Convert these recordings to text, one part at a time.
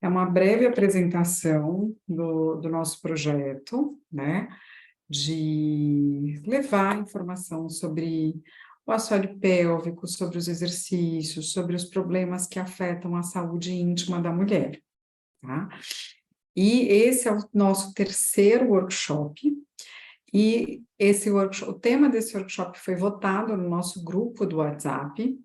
É uma breve apresentação do nosso projeto, né? De levar informação sobre o assoalho pélvico, sobre os exercícios, sobre os problemas que afetam a saúde íntima da mulher, tá? E esse é o nosso terceiro workshop, e esse workshop, o tema desse workshop foi votado no nosso grupo do WhatsApp,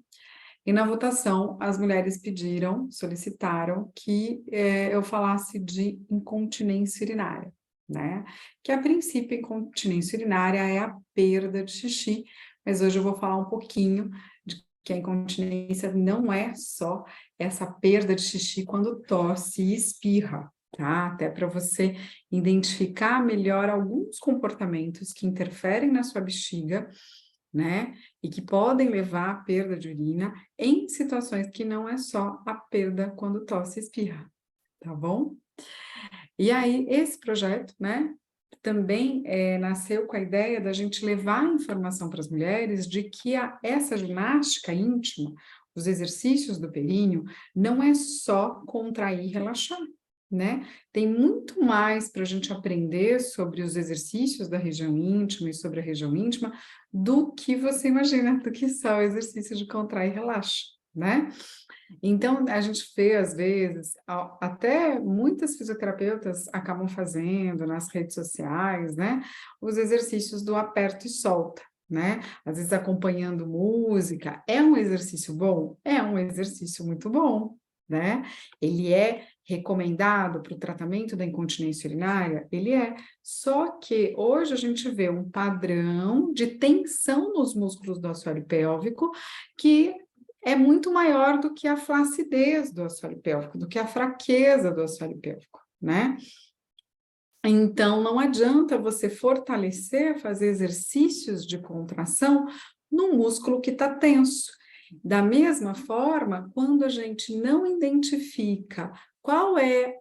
e na votação as mulheres pediram, solicitaram que eu falasse de incontinência urinária, né? Que a princípio incontinência urinária é a perda de xixi, mas hoje eu vou falar um pouquinho de que a incontinência não é só essa perda de xixi quando tosse e espirra, tá? Até para você identificar melhor alguns comportamentos que interferem na sua bexiga, né? E que podem levar à perda de urina em situações que não é só a perda quando tosse e espirra, tá bom? E aí, esse projeto, né, também nasceu com a ideia da gente levar informação para as mulheres de que essa ginástica íntima, os exercícios do períneo, não é só contrair e relaxar, né? Tem muito mais para a gente aprender sobre os exercícios da região íntima e sobre a região íntima do que você imagina, do que só o exercício de contrair e relaxa, né? Então, a gente vê, às vezes, até muitas fisioterapeutas acabam fazendo nas redes sociais, né, os exercícios do aperta e solta, né? Às vezes acompanhando música. É um exercício bom? É um exercício muito bom, né? Ele é recomendado para o tratamento da incontinência urinária? Ele é. Só que hoje a gente vê um padrão de tensão nos músculos do assoalho pélvico que é muito maior do que a flacidez do assoalho pélvico, do que a fraqueza do assoalho pélvico, né? Então, não adianta você fortalecer, fazer exercícios de contração no músculo que está tenso. Da mesma forma, quando a gente não identifica qual é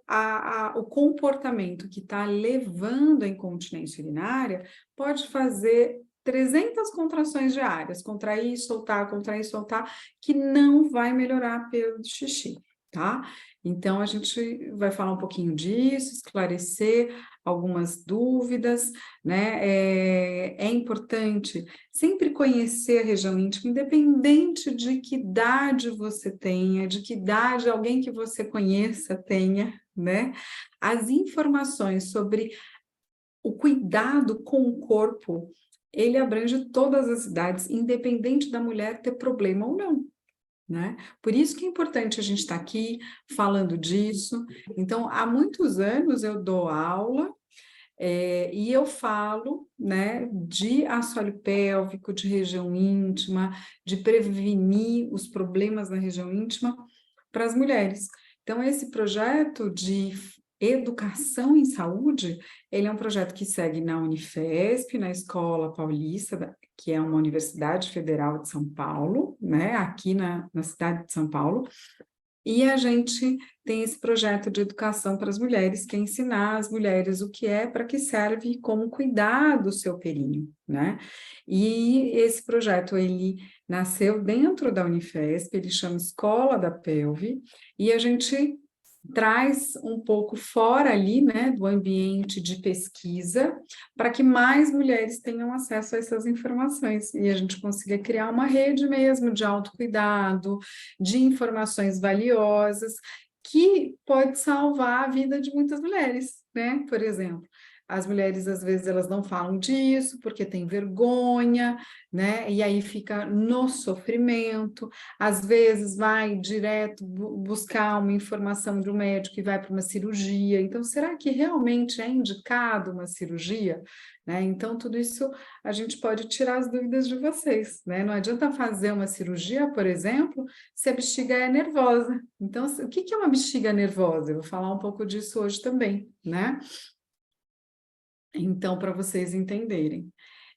o comportamento que está levando à incontinência urinária, pode fazer 300 contrações diárias, contrair, soltar, que não vai melhorar a perda de xixi, tá? Então, a gente vai falar um pouquinho disso, esclarecer algumas dúvidas, né? É importante sempre conhecer a região íntima, independente de que idade você tenha, de que idade alguém que você conheça tenha, né? As informações sobre o cuidado com o corpo, ele abrange todas as idades, independente da mulher ter problema ou não, né? Por isso que é importante a gente estar aqui falando disso. Então, há muitos anos eu dou aula e eu falo, né, de assoalho pélvico, de região íntima, de prevenir os problemas na região íntima para as mulheres. Então, esse projeto de educação em saúde, ele é um projeto que segue na Unifesp, na Escola Paulista, que é uma universidade federal de São Paulo, né, aqui na cidade de São Paulo, e a gente tem esse projeto de educação para as mulheres, que é ensinar as mulheres o que é, para que serve e como cuidar do seu períneo, né? E esse projeto, ele nasceu dentro da Unifesp, ele chama Escola da Pelve, e a gente traz um pouco fora ali, né, do ambiente de pesquisa, para que mais mulheres tenham acesso a essas informações e a gente consiga criar uma rede mesmo de autocuidado, de informações valiosas, que pode salvar a vida de muitas mulheres, né? Por exemplo, as mulheres, às vezes, elas não falam disso porque têm vergonha, né? E aí fica no sofrimento, às vezes vai direto buscar uma informação de um médico e vai para uma cirurgia. Então, será que realmente é indicado uma cirurgia? Né? Então, tudo isso a gente pode tirar as dúvidas de vocês, né? Não adianta fazer uma cirurgia, por exemplo, se a bexiga é nervosa. Então, o que é uma bexiga nervosa? Eu vou falar um pouco disso hoje também, né? Então, para vocês entenderem.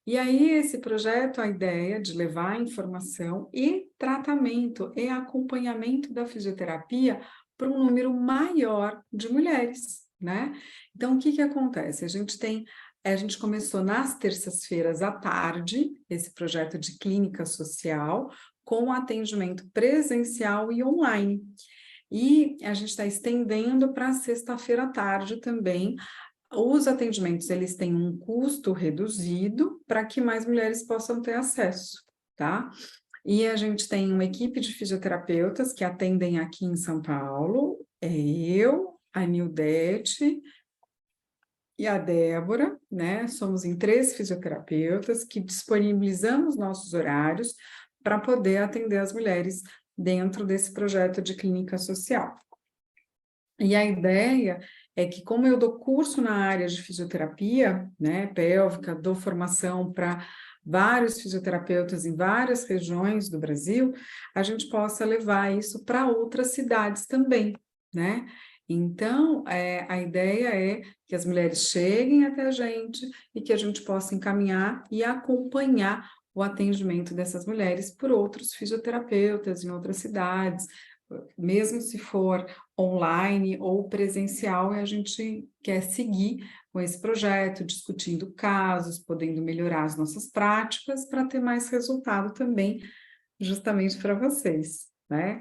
E aí, esse projeto, a ideia de levar informação e tratamento e acompanhamento da fisioterapia para um número maior de mulheres, né? Então, o que acontece? A gente começou nas terças-feiras à tarde, esse projeto de clínica social, com atendimento presencial e online. E a gente está estendendo para sexta-feira à tarde também. Os atendimentos, eles têm um custo reduzido para que mais mulheres possam ter acesso, tá? E a gente tem uma equipe de fisioterapeutas que atendem aqui em São Paulo, eu, a Nildete e a Débora, né? Somos em 3 fisioterapeutas que disponibilizamos nossos horários para poder atender as mulheres dentro desse projeto de clínica social. E a ideia é que, como eu dou curso na área de fisioterapia, né, pélvica, dou formação para vários fisioterapeutas em várias regiões do Brasil, a gente possa levar isso para outras cidades também, né? Então, a ideia é que as mulheres cheguem até a gente e que a gente possa encaminhar e acompanhar o atendimento dessas mulheres por outros fisioterapeutas em outras cidades, mesmo se for online ou presencial, e a gente quer seguir com esse projeto, discutindo casos, podendo melhorar as nossas práticas para ter mais resultado também, justamente para vocês, né?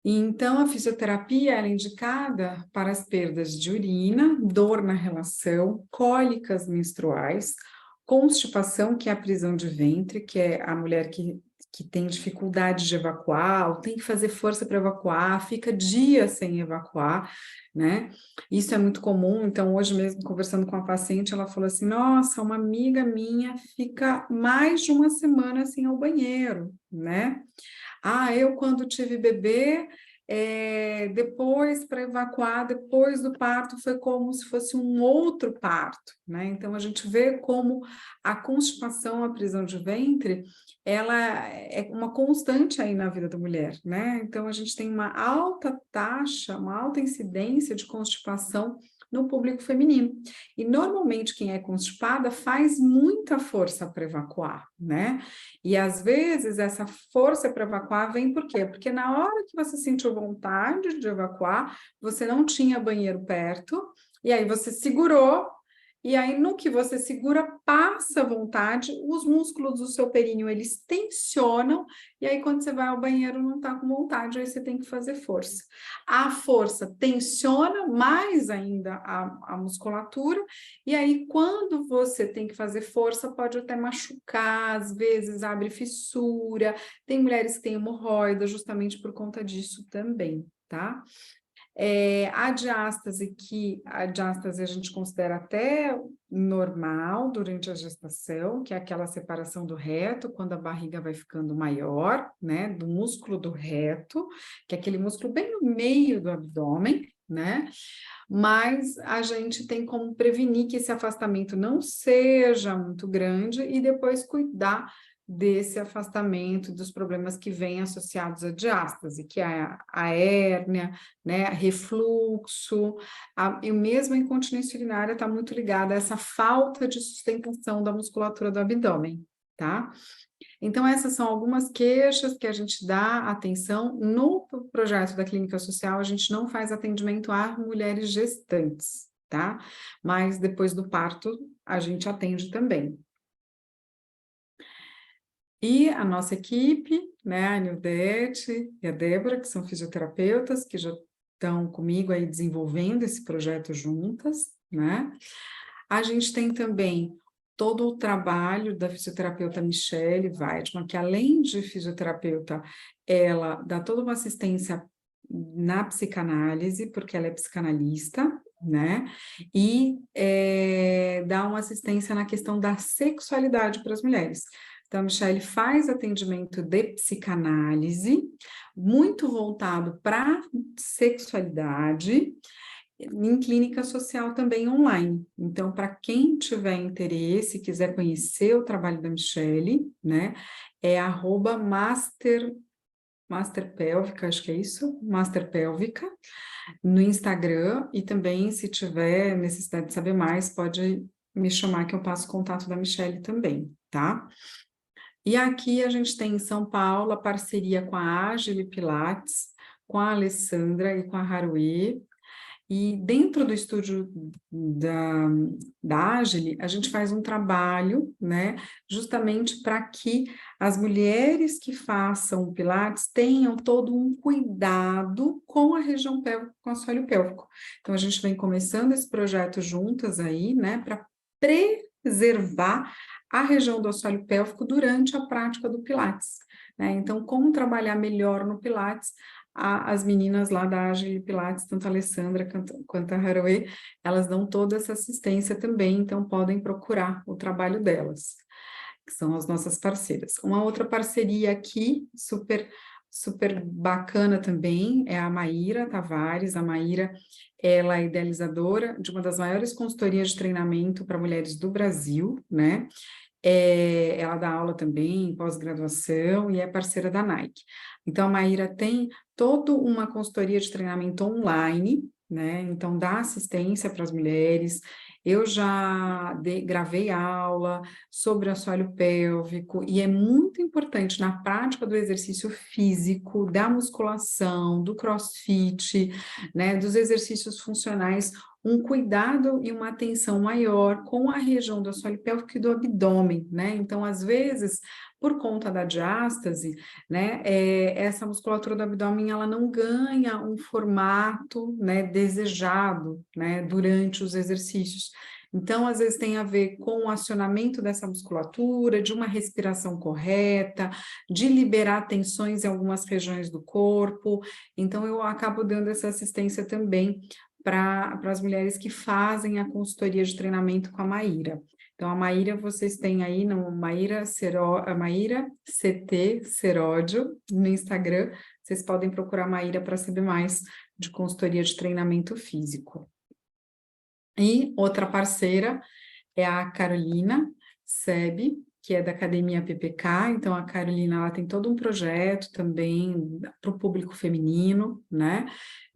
Então, a fisioterapia ela é indicada para as perdas de urina, dor na relação, cólicas menstruais, constipação, que é a prisão de ventre, que é a mulher que tem dificuldade de evacuar, ou tem que fazer força para evacuar, fica dias sem evacuar, né? Isso é muito comum. Então, hoje mesmo, conversando com a paciente, ela falou assim: nossa, uma amiga minha fica mais de uma semana sem ir ao banheiro, né? Ah, eu quando tive bebê, depois para evacuar, depois do parto, foi como se fosse um outro parto, né? Então, a gente vê como a constipação, a prisão de ventre, ela é uma constante aí na vida da mulher, né? Então, a gente tem uma alta taxa, uma alta incidência de constipação no público feminino. E, normalmente, quem é constipada faz muita força para evacuar, né? E às vezes essa força para evacuar vem por quê? Porque na hora que você sentiu vontade de evacuar, você não tinha banheiro perto, e aí você segurou, e aí no que você segura, passa a vontade, os músculos do seu períneo, eles tensionam, e aí quando você vai ao banheiro não está com vontade, aí você tem que fazer força. A força tensiona mais ainda a musculatura, e aí, quando você tem que fazer força, pode até machucar, às vezes abre fissura. Tem mulheres que têm hemorroida justamente por conta disso também, tá? A diástase, a diástase a gente considera até normal durante a gestação, que é aquela separação do reto, quando a barriga vai ficando maior, né? Do músculo do reto, que é aquele músculo bem no meio do abdômen, né? Mas a gente tem como prevenir que esse afastamento não seja muito grande e depois cuidar desse afastamento, dos problemas que vêm associados à diástase, que é a hérnia, né, refluxo, e mesmo a incontinência urinária está muito ligada a essa falta de sustentação da musculatura do abdômen, tá? Então, essas são algumas queixas que a gente dá atenção. No projeto da clínica social, a gente não faz atendimento a mulheres gestantes, tá? Mas depois do parto, a gente atende também. E a nossa equipe, né, a Nildete e a Débora, que são fisioterapeutas, que já estão comigo aí desenvolvendo esse projeto juntas, né? A gente tem também todo o trabalho da fisioterapeuta Michele Weidmann, que além de fisioterapeuta, ela dá toda uma assistência na psicanálise, porque ela é psicanalista, né? E dá uma assistência na questão da sexualidade para as mulheres. Então, a Michele faz atendimento de psicanálise, muito voltado para sexualidade, em clínica social também online. Então, para quem tiver interesse, quiser conhecer o trabalho da Michele, né, é @masterpélvica, acho que é isso, masterpélvica, no Instagram, e também, se tiver necessidade de saber mais, pode me chamar que eu passo o contato da Michele também, tá? E aqui a gente tem em São Paulo a parceria com a Agile Pilates, com a Alessandra e com a Haruê, E dentro do estúdio da Agile, a gente faz um trabalho, né, justamente para que as mulheres que façam Pilates tenham todo um cuidado com a região pélvica, com o assoalho pélvico. Então, a gente vem começando esse projeto juntas aí, né, para preservar a região do assoalho pélvico durante a prática do Pilates, né? Então, como trabalhar melhor no Pilates? As meninas lá da Agile Pilates, tanto a Alessandra quanto a Haraway, elas dão toda essa assistência também, então podem procurar o trabalho delas, que são as nossas parceiras. Uma outra parceria aqui, super bacana também, é a Maíra Tavares. A Maíra, ela é idealizadora de uma das maiores consultorias de treinamento para mulheres do Brasil, né? Ela dá aula também em pós-graduação e é parceira da Nike. Então, a Maíra tem toda uma consultoria de treinamento online, né? Então, dá assistência para as mulheres. Eu já gravei aula sobre o assoalho pélvico e é muito importante na prática do exercício físico, da musculação, do crossfit, né? Dos exercícios funcionais, um cuidado e uma atenção maior com a região do assoalho pélvico e do abdômen, né? Então, às vezes, por conta da diástase, né, essa musculatura do abdômen, ela não ganha um formato, né, desejado, né, durante os exercícios. Então, às vezes tem a ver com o acionamento dessa musculatura, de uma respiração correta, de liberar tensões em algumas regiões do corpo. Então, eu acabo dando essa assistência também para as mulheres que fazem a consultoria de treinamento com a Maíra. Então, a Maíra, vocês têm aí no a Maíra CT Seródio no Instagram. Vocês podem procurar a Maíra para saber mais de consultoria de treinamento físico. E outra parceira é a Carolina Sebe, que é da Academia PPK. Então, a Carolina, ela tem todo um projeto também para o público feminino, né,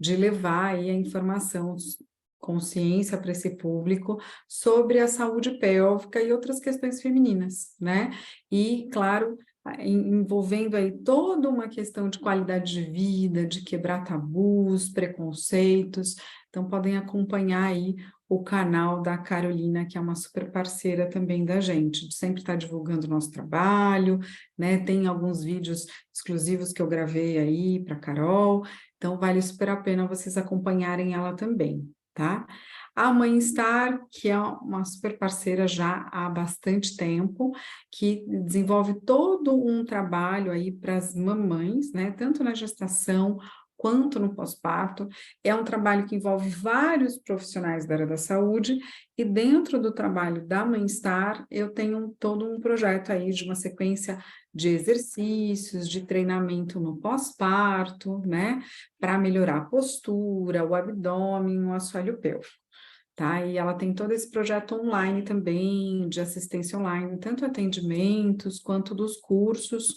de levar aí a informação, consciência para esse público sobre a saúde pélvica e outras questões femininas, né, e, claro, envolvendo aí toda uma questão de qualidade de vida, de quebrar tabus, preconceitos. Então, podem acompanhar aí o canal da Carolina, que é uma super parceira também da gente, de sempre estar divulgando o nosso trabalho, né? Tem alguns vídeos exclusivos que eu gravei aí para Carol, então vale super a pena vocês acompanharem ela também, tá? A Mãe Star, que é uma super parceira já há bastante tempo, que desenvolve todo um trabalho aí para as mamães, né? Tanto na gestação quanto no pós-parto. É um trabalho que envolve vários profissionais da área da saúde, e dentro do trabalho da Mãe-Star, eu tenho todo um projeto aí de uma sequência de exercícios, de treinamento no pós-parto, né, para melhorar a postura, o abdômen, o assoalho pélvico. Tá? E ela tem todo esse projeto online também, de assistência online, tanto atendimentos quanto dos cursos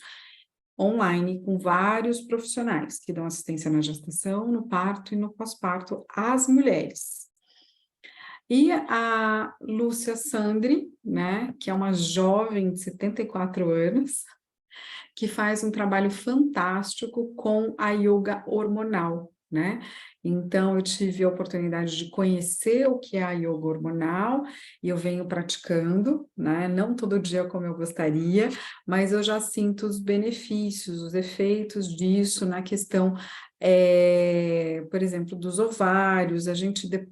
online, com vários profissionais que dão assistência na gestação, no parto e no pós-parto às mulheres. E a Lúcia Sandri, né, que é uma jovem de 74 anos, que faz um trabalho fantástico com a yoga hormonal, né? Então, eu tive a oportunidade de conhecer o que é a yoga hormonal, e eu venho praticando, né? Não todo dia como eu gostaria, mas eu já sinto os benefícios, os efeitos disso na questão, por exemplo, dos ovários. Eu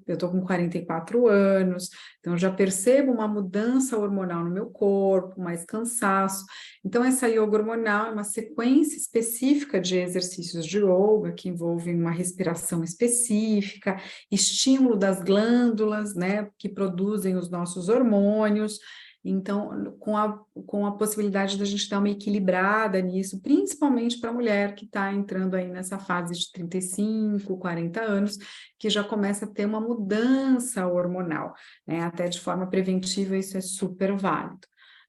estou com 44 anos, então já percebo uma mudança hormonal no meu corpo, mais cansaço. Então, essa yoga hormonal é uma sequência específica de exercícios de yoga que envolvem uma respiração específica, estímulo das glândulas, né, que produzem os nossos hormônios. Então, com a possibilidade da gente dar uma equilibrada nisso, principalmente para a mulher que está entrando aí nessa fase de 35, 40 anos, que já começa a ter uma mudança hormonal, né? Até de forma preventiva, isso é super válido,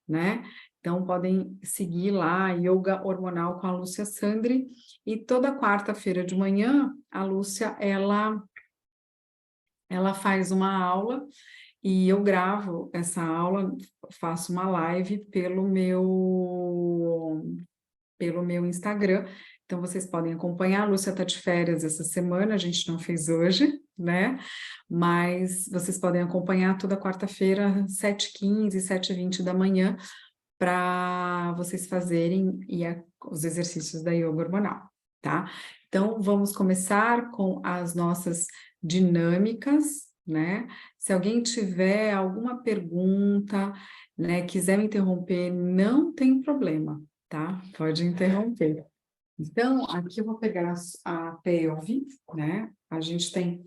né? Então, podem seguir lá, Yoga Hormonal com a Lúcia Sandri, e toda quarta-feira de manhã, a Lúcia, ela faz uma aula, e eu gravo essa aula, faço uma live pelo meu Instagram. Então, vocês podem acompanhar. A Lúcia está de férias essa semana, a gente não fez hoje, né? Mas vocês podem acompanhar toda quarta-feira, 7h15, 7h20 da manhã, para vocês fazerem os exercícios da yoga hormonal, tá? Então, vamos começar com as nossas dinâmicas, né? Se alguém tiver alguma pergunta, né, quiser me interromper, não tem problema, tá? Pode interromper. Então, aqui eu vou pegar a pelve, né? A gente tem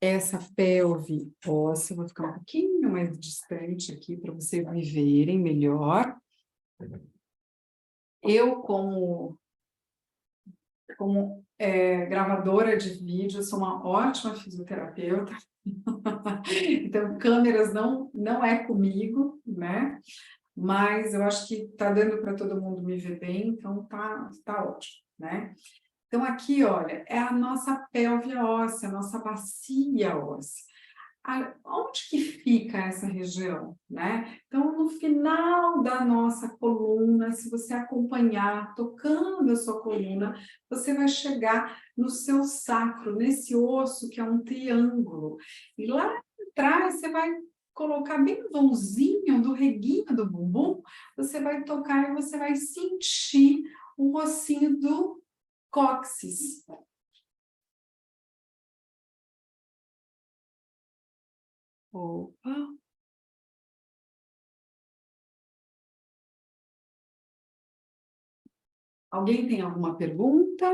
essa pelve óssea, vou ficar um pouquinho mais distante aqui para vocês me verem melhor. Eu, como gravadora de vídeo, sou uma ótima fisioterapeuta. Então, câmeras não é comigo, né? Mas eu acho que está dando para todo mundo me ver bem, então tá ótimo, né? Então, aqui, olha, é a nossa pelve óssea, a nossa bacia óssea. Onde que fica essa região, né? Então, no final da nossa coluna, se você acompanhar, tocando a sua coluna, você vai chegar no seu sacro, nesse osso que é um triângulo. E lá atrás, você vai colocar bem no vãozinho do reguinho do bumbum, você vai tocar e você vai sentir o ossinho do cóccix. Opa! Alguém tem alguma pergunta?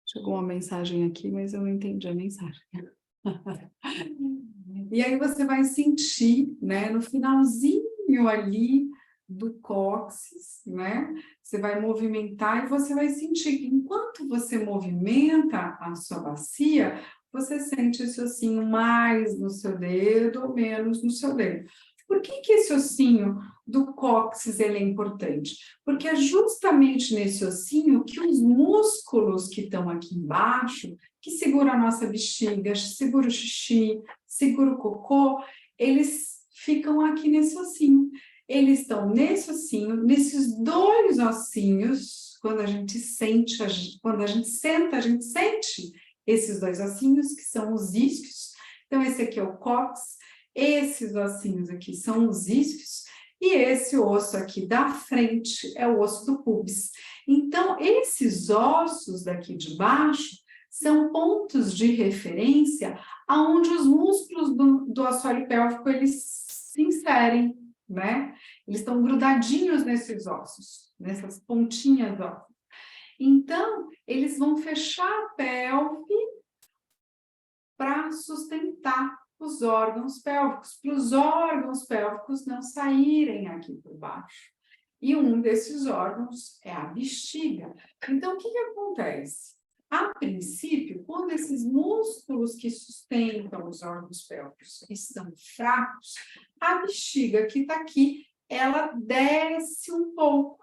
Chegou uma mensagem aqui, mas eu não entendi a mensagem. E aí você vai sentir, né, no finalzinho ali do cóccix, né? Você vai movimentar e você vai sentir que enquanto você movimenta a sua bacia, você sente esse ossinho mais no seu dedo ou menos no seu dedo. Por que esse ossinho do cóccix ele é importante? Porque é justamente nesse ossinho que os músculos que estão aqui embaixo, que seguram a nossa bexiga, segura o xixi, segura o cocô, eles ficam aqui nesse ossinho. Eles estão nesse ossinho, nesses dois ossinhos, quando a gente sente, quando a gente senta, a gente sente esses dois ossinhos, que são os isquios. Então, esse aqui é o cóccix, esses ossinhos aqui são os isquios, e esse osso aqui da frente é o osso do pubis. Então, esses ossos daqui de baixo são pontos de referência aonde os músculos do assoalho pélvico eles se inserem, né? Eles estão grudadinhos nesses ossos, nessas pontinhas ósseas. Então, eles vão fechar a pelve para sustentar os órgãos pélvicos, para os órgãos pélvicos não saírem aqui por baixo. E um desses órgãos é a bexiga. Então, o que acontece? A princípio, quando esses músculos que sustentam os órgãos pélvicos estão fracos, a bexiga que está aqui, ela desce um pouco.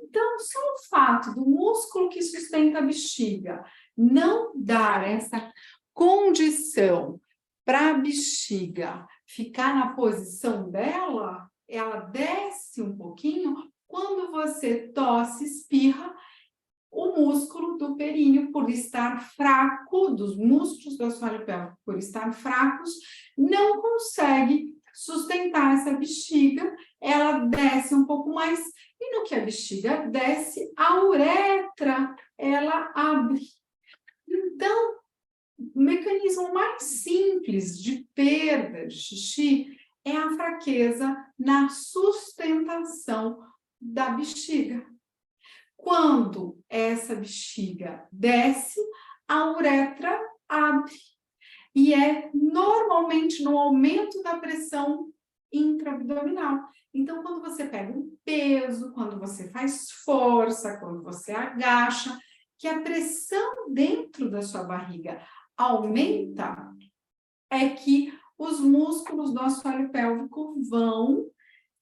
Então, só o fato do músculo que sustenta a bexiga não dar essa condição para a bexiga ficar na posição dela, ela desce um pouquinho, quando você tosse, espirra, o músculo do períneo, por estar fraco, dos músculos do assoalho pélvico, por estar fracos, não consegue sustentar essa bexiga, ela desce um pouco mais, e no que a bexiga desce, a uretra, ela abre. Então, o mecanismo mais simples de perda de xixi é a fraqueza na sustentação da bexiga. Quando essa bexiga desce, a uretra abre. E é normalmente no aumento da pressão intra-abdominal. Então, quando você pega um peso, quando você faz força, quando você agacha, que a pressão dentro da sua barriga aumenta, é que os músculos do assoalho pélvico vão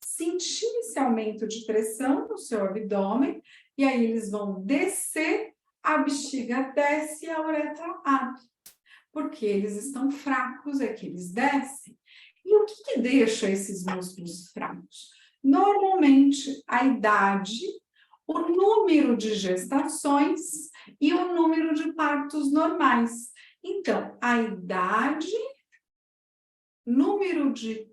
sentir esse aumento de pressão no seu abdômen, e aí eles vão descer, a bexiga desce e a uretra abre. Porque eles estão fracos, é que eles descem. E o que deixa esses músculos fracos? Normalmente, a idade o número de gestações e o número de partos normais. Então, a idade, número de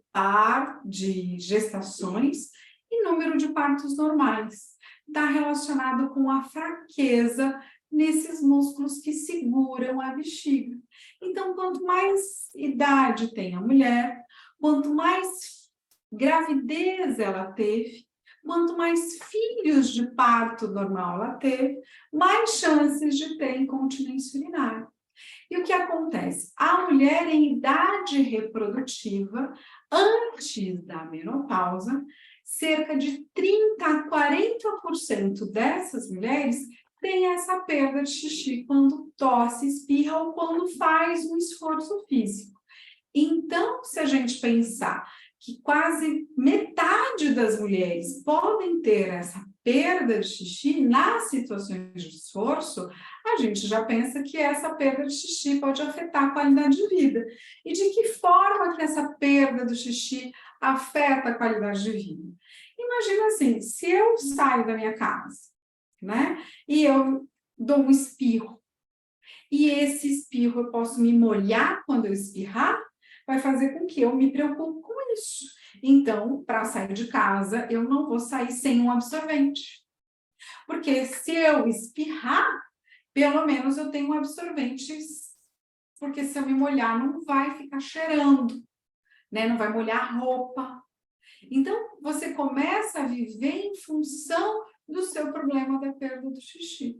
gestações e número de partos normais. Está relacionado com a fraqueza nesses músculos que seguram a bexiga. Então, quanto mais idade tem a mulher, quanto mais gravidez ela teve, quanto mais filhos de parto normal ela teve, mais chances de ter incontinência urinária. E o que acontece? A mulher em idade reprodutiva, antes da menopausa, cerca de 30% a 40% dessas mulheres tem essa perda de xixi quando tosse, espirra ou quando faz um esforço físico. Então, se a gente pensar que quase metade das mulheres podem ter essa perda de xixi nas situações de esforço, a gente já pensa que essa perda de xixi pode afetar a qualidade de vida. E de que forma que essa perda do xixi afeta a qualidade de vida? Imagina assim, se eu saio da minha casa, né, e eu dou um espirro, e esse espirro eu posso me molhar quando eu espirrar, vai fazer com que eu me preocupe com isso. Então, para sair de casa, eu não vou sair sem um absorvente. Porque se eu espirrar, pelo menos eu tenho um absorvente, porque se eu me molhar, não vai ficar cheirando, né? Não vai molhar a roupa. Então, você começa a viver em função do seu problema da perda do xixi.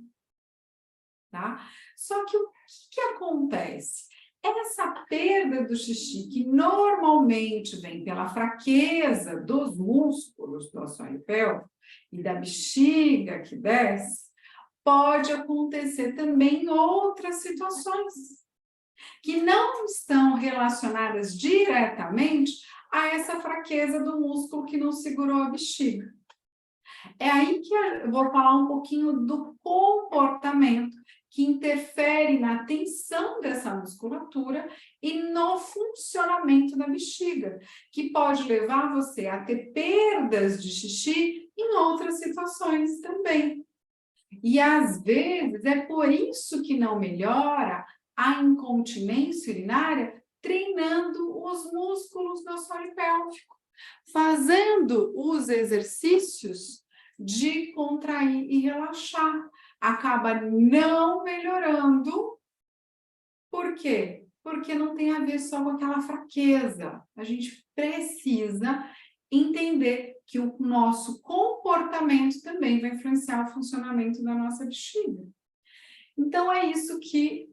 Tá? Só que o que acontece? Essa perda do xixi, que normalmente vem pela fraqueza dos músculos do assoalho pélvico e da bexiga que desce, pode acontecer também em outras situações, que não estão relacionadas diretamente a essa fraqueza do músculo que não segurou a bexiga. É aí que eu vou falar um pouquinho do comportamento que interfere na tensão dessa musculatura e no funcionamento da bexiga, que pode levar você a ter perdas de xixi em outras situações também. E às vezes é por isso que não melhora a incontinência urinária treinando os músculos do assoalho pélvico, fazendo os exercícios de contrair e relaxar. Acaba não melhorando. Por quê? Porque não tem a ver só com aquela fraqueza. A gente precisa entender que o nosso comportamento também vai influenciar o funcionamento da nossa bexiga. Então, é isso que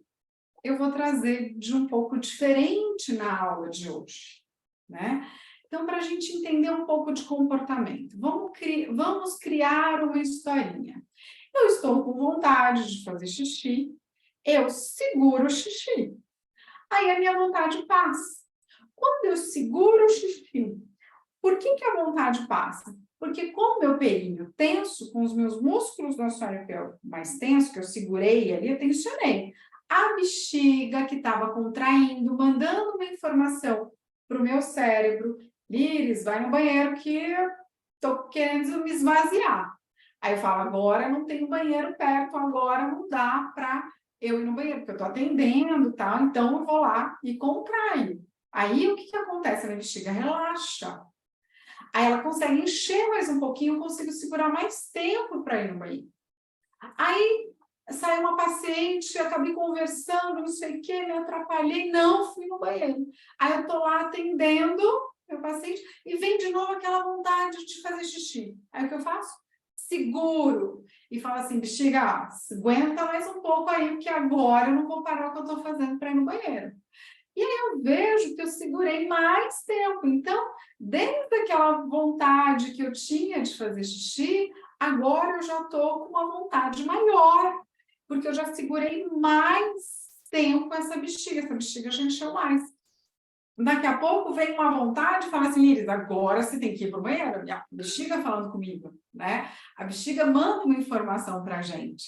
eu vou trazer de um pouco diferente na aula de hoje, né? Então, para a gente entender um pouco de comportamento, vamos criar uma historinha. Eu estou com vontade de fazer xixi, eu seguro o xixi. Aí a minha vontade passa. Quando eu seguro o xixi, por que a vontade passa? Porque com o meu períneo tenso, com os meus músculos do assoalho pélvico mais tenso, que eu segurei ali, eu tensionei. A bexiga que estava contraindo, mandando uma informação para o meu cérebro, Liris, vai no banheiro que eu estou querendo me esvaziar. Aí eu falo, agora não tem banheiro perto, agora não dá para eu ir no banheiro, porque eu estou atendendo e tal, então eu vou lá e contraio. Aí o que acontece? A minha bexiga relaxa. Aí ela consegue encher mais um pouquinho, eu consigo segurar mais tempo para ir no banheiro. Aí saiu uma paciente, eu acabei conversando, não sei o que, me atrapalhei, não fui no banheiro. Aí eu tô lá atendendo meu paciente e vem de novo aquela vontade de fazer xixi. Aí o que eu faço? Seguro. E falo assim, bexiga, aguenta mais um pouco aí, porque agora eu não vou parar o que eu tô fazendo para ir no banheiro. E aí eu vejo que eu segurei mais tempo. Então, desde aquela vontade que eu tinha de fazer xixi, agora eu já estou com uma vontade maior, porque eu já segurei mais tempo essa bexiga já encheu mais. Daqui a pouco vem uma vontade e fala assim, Iris, agora você tem que ir para o banheiro. A bexiga falando comigo, né? A bexiga manda uma informação para a gente,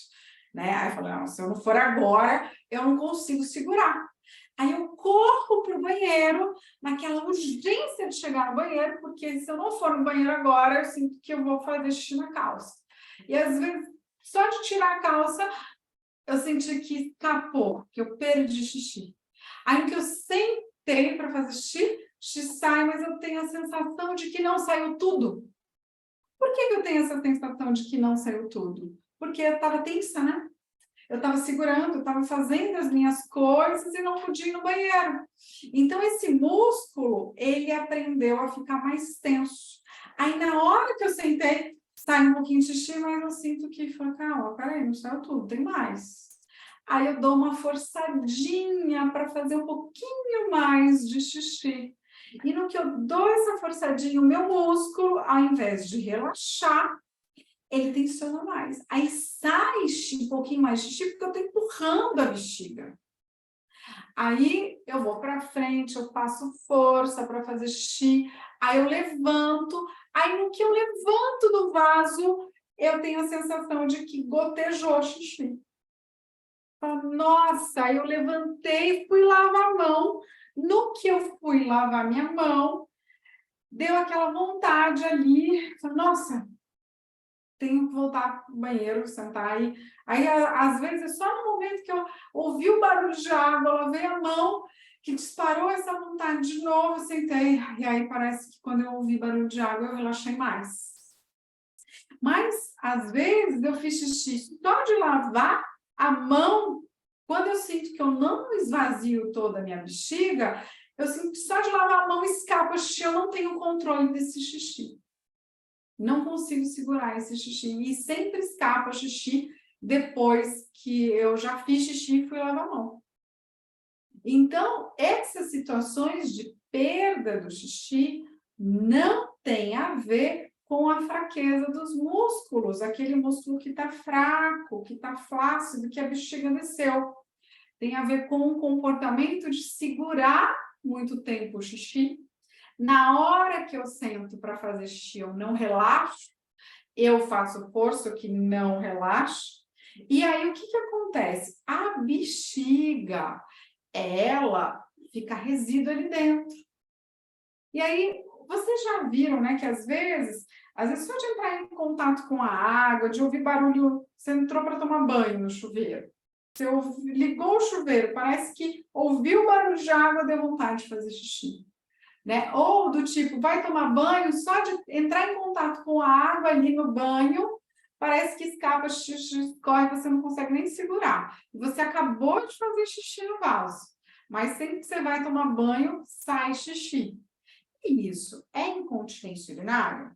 né? Aí eu falo, se eu não for agora, eu não consigo segurar. Aí eu corro para o banheiro, naquela urgência de chegar no banheiro, porque se eu não for no banheiro agora, eu sinto que eu vou fazer xixi na calça. E às vezes, só de tirar a calça, eu senti que escapou, que eu perdi xixi. Aí no que eu sentei para fazer xixi sai, mas eu tenho a sensação de que não saiu tudo. Por que eu tenho essa sensação de que não saiu tudo? Porque eu estava tensa, né? Eu estava segurando, eu estava fazendo as minhas coisas e não podia ir no banheiro. Então, esse músculo, ele aprendeu a ficar mais tenso. Aí, na hora que eu sentei, sai um pouquinho de xixi, mas eu sinto que, calma, peraí, não saiu tudo, tem mais. Aí eu dou uma forçadinha para fazer um pouquinho mais de xixi. E no que eu dou essa forçadinha, o meu músculo, ao invés de relaxar, ele tensiona mais. Aí sai um pouquinho mais de xixi, porque eu estou empurrando a bexiga. Aí eu vou para frente, eu passo força para fazer xixi, aí eu levanto, aí no que eu levanto do vaso, eu tenho a sensação de que gotejou xixi. Nossa, aí eu levantei e fui lavar a mão. No que eu fui lavar minha mão, deu aquela vontade ali. Nossa, tenho que voltar para o banheiro, sentar aí. Aí, às vezes, é só no momento que eu ouvi o barulho de água, lavei a mão, que disparou essa vontade de novo, sentei. E aí parece que quando eu ouvi barulho de água, eu relaxei mais. Mas, às vezes, eu fiz xixi só de lavar a mão. Quando eu sinto que eu não esvazio toda a minha bexiga, eu sinto que só de lavar a mão escapa xixi, eu não tenho controle desse xixi. Não consigo segurar esse xixi. E sempre escapa xixi depois que eu já fiz xixi e fui lavar a mão. Então, essas situações de perda do xixi não tem a ver com a fraqueza dos músculos, aquele músculo que está fraco, que está flácido, que a bexiga desceu. Tem a ver com o comportamento de segurar muito tempo o xixi. Na hora que eu sento para fazer xixi, eu não relaxo, eu faço força que não relaxo. E aí, o que acontece? A bexiga, ela fica resíduo ali dentro. E aí, vocês já viram, né, que às vezes só de entrar em contato com a água, de ouvir barulho, você entrou para tomar banho no chuveiro, você ligou o chuveiro, parece que ouviu o barulho de água, deu vontade de fazer xixi. Né? Ou do tipo, vai tomar banho, só de entrar em contato com a água ali no banho, parece que escapa, xixi, escorre, você não consegue nem segurar. E você acabou de fazer xixi no vaso, mas sempre que você vai tomar banho, sai xixi. E isso é incontinência urinária?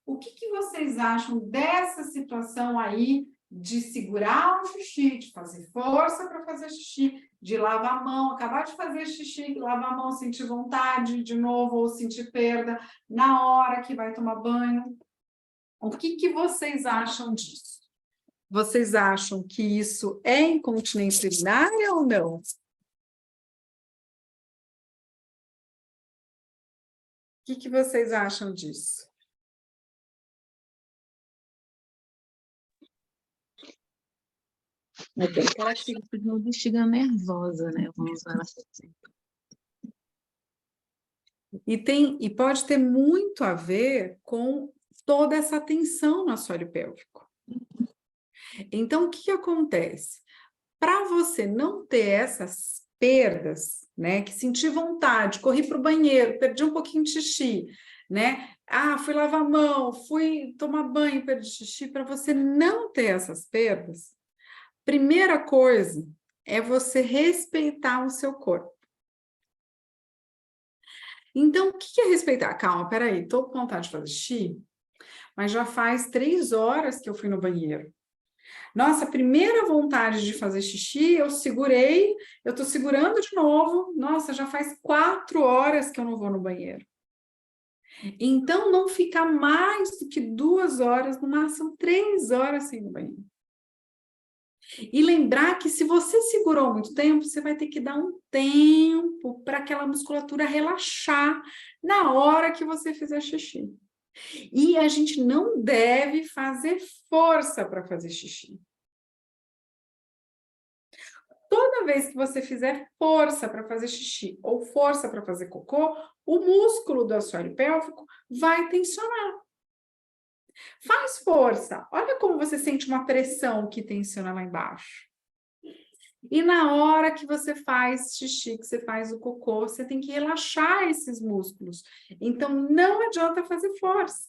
O que vocês acham dessa situação aí de segurar o xixi, de fazer força para fazer xixi, de lavar a mão, acabar de fazer xixi, lavar a mão, sentir vontade de novo ou sentir perda na hora que vai tomar banho? O que vocês acham disso? Vocês acham que isso é incontinência urinária ou não? O que vocês acham disso? É bem característico de uma bexiga nervosa, né? Vamos usar assim. E pode ter muito a ver com toda essa tensão no assoalho pélvico. Então, o que acontece? Para você não ter essas perdas, né? Que sentir vontade, corri para o banheiro, perdi um pouquinho de xixi, né? Ah, fui lavar a mão, fui tomar banho, perdi xixi. Para você não ter essas perdas, primeira coisa é você respeitar o seu corpo. Então, o que é respeitar? Calma, peraí, estou com vontade de fazer xixi, mas já faz 3 horas que eu fui no banheiro. Nossa, a primeira vontade de fazer xixi, eu segurei, eu estou segurando de novo. Nossa, já faz 4 horas que eu não vou no banheiro. Então, não ficar mais do que 2 horas, no máximo 3 horas sem ir no banheiro. E lembrar que se você segurou muito tempo, você vai ter que dar um tempo para aquela musculatura relaxar na hora que você fizer xixi. E a gente não deve fazer força para fazer xixi. Toda vez que você fizer força para fazer xixi ou força para fazer cocô, o músculo do assoalho pélvico vai tensionar. Faz força. Olha como você sente uma pressão que tensiona lá embaixo. E na hora que você faz xixi, que você faz o cocô, você tem que relaxar esses músculos. Então, não adianta fazer força.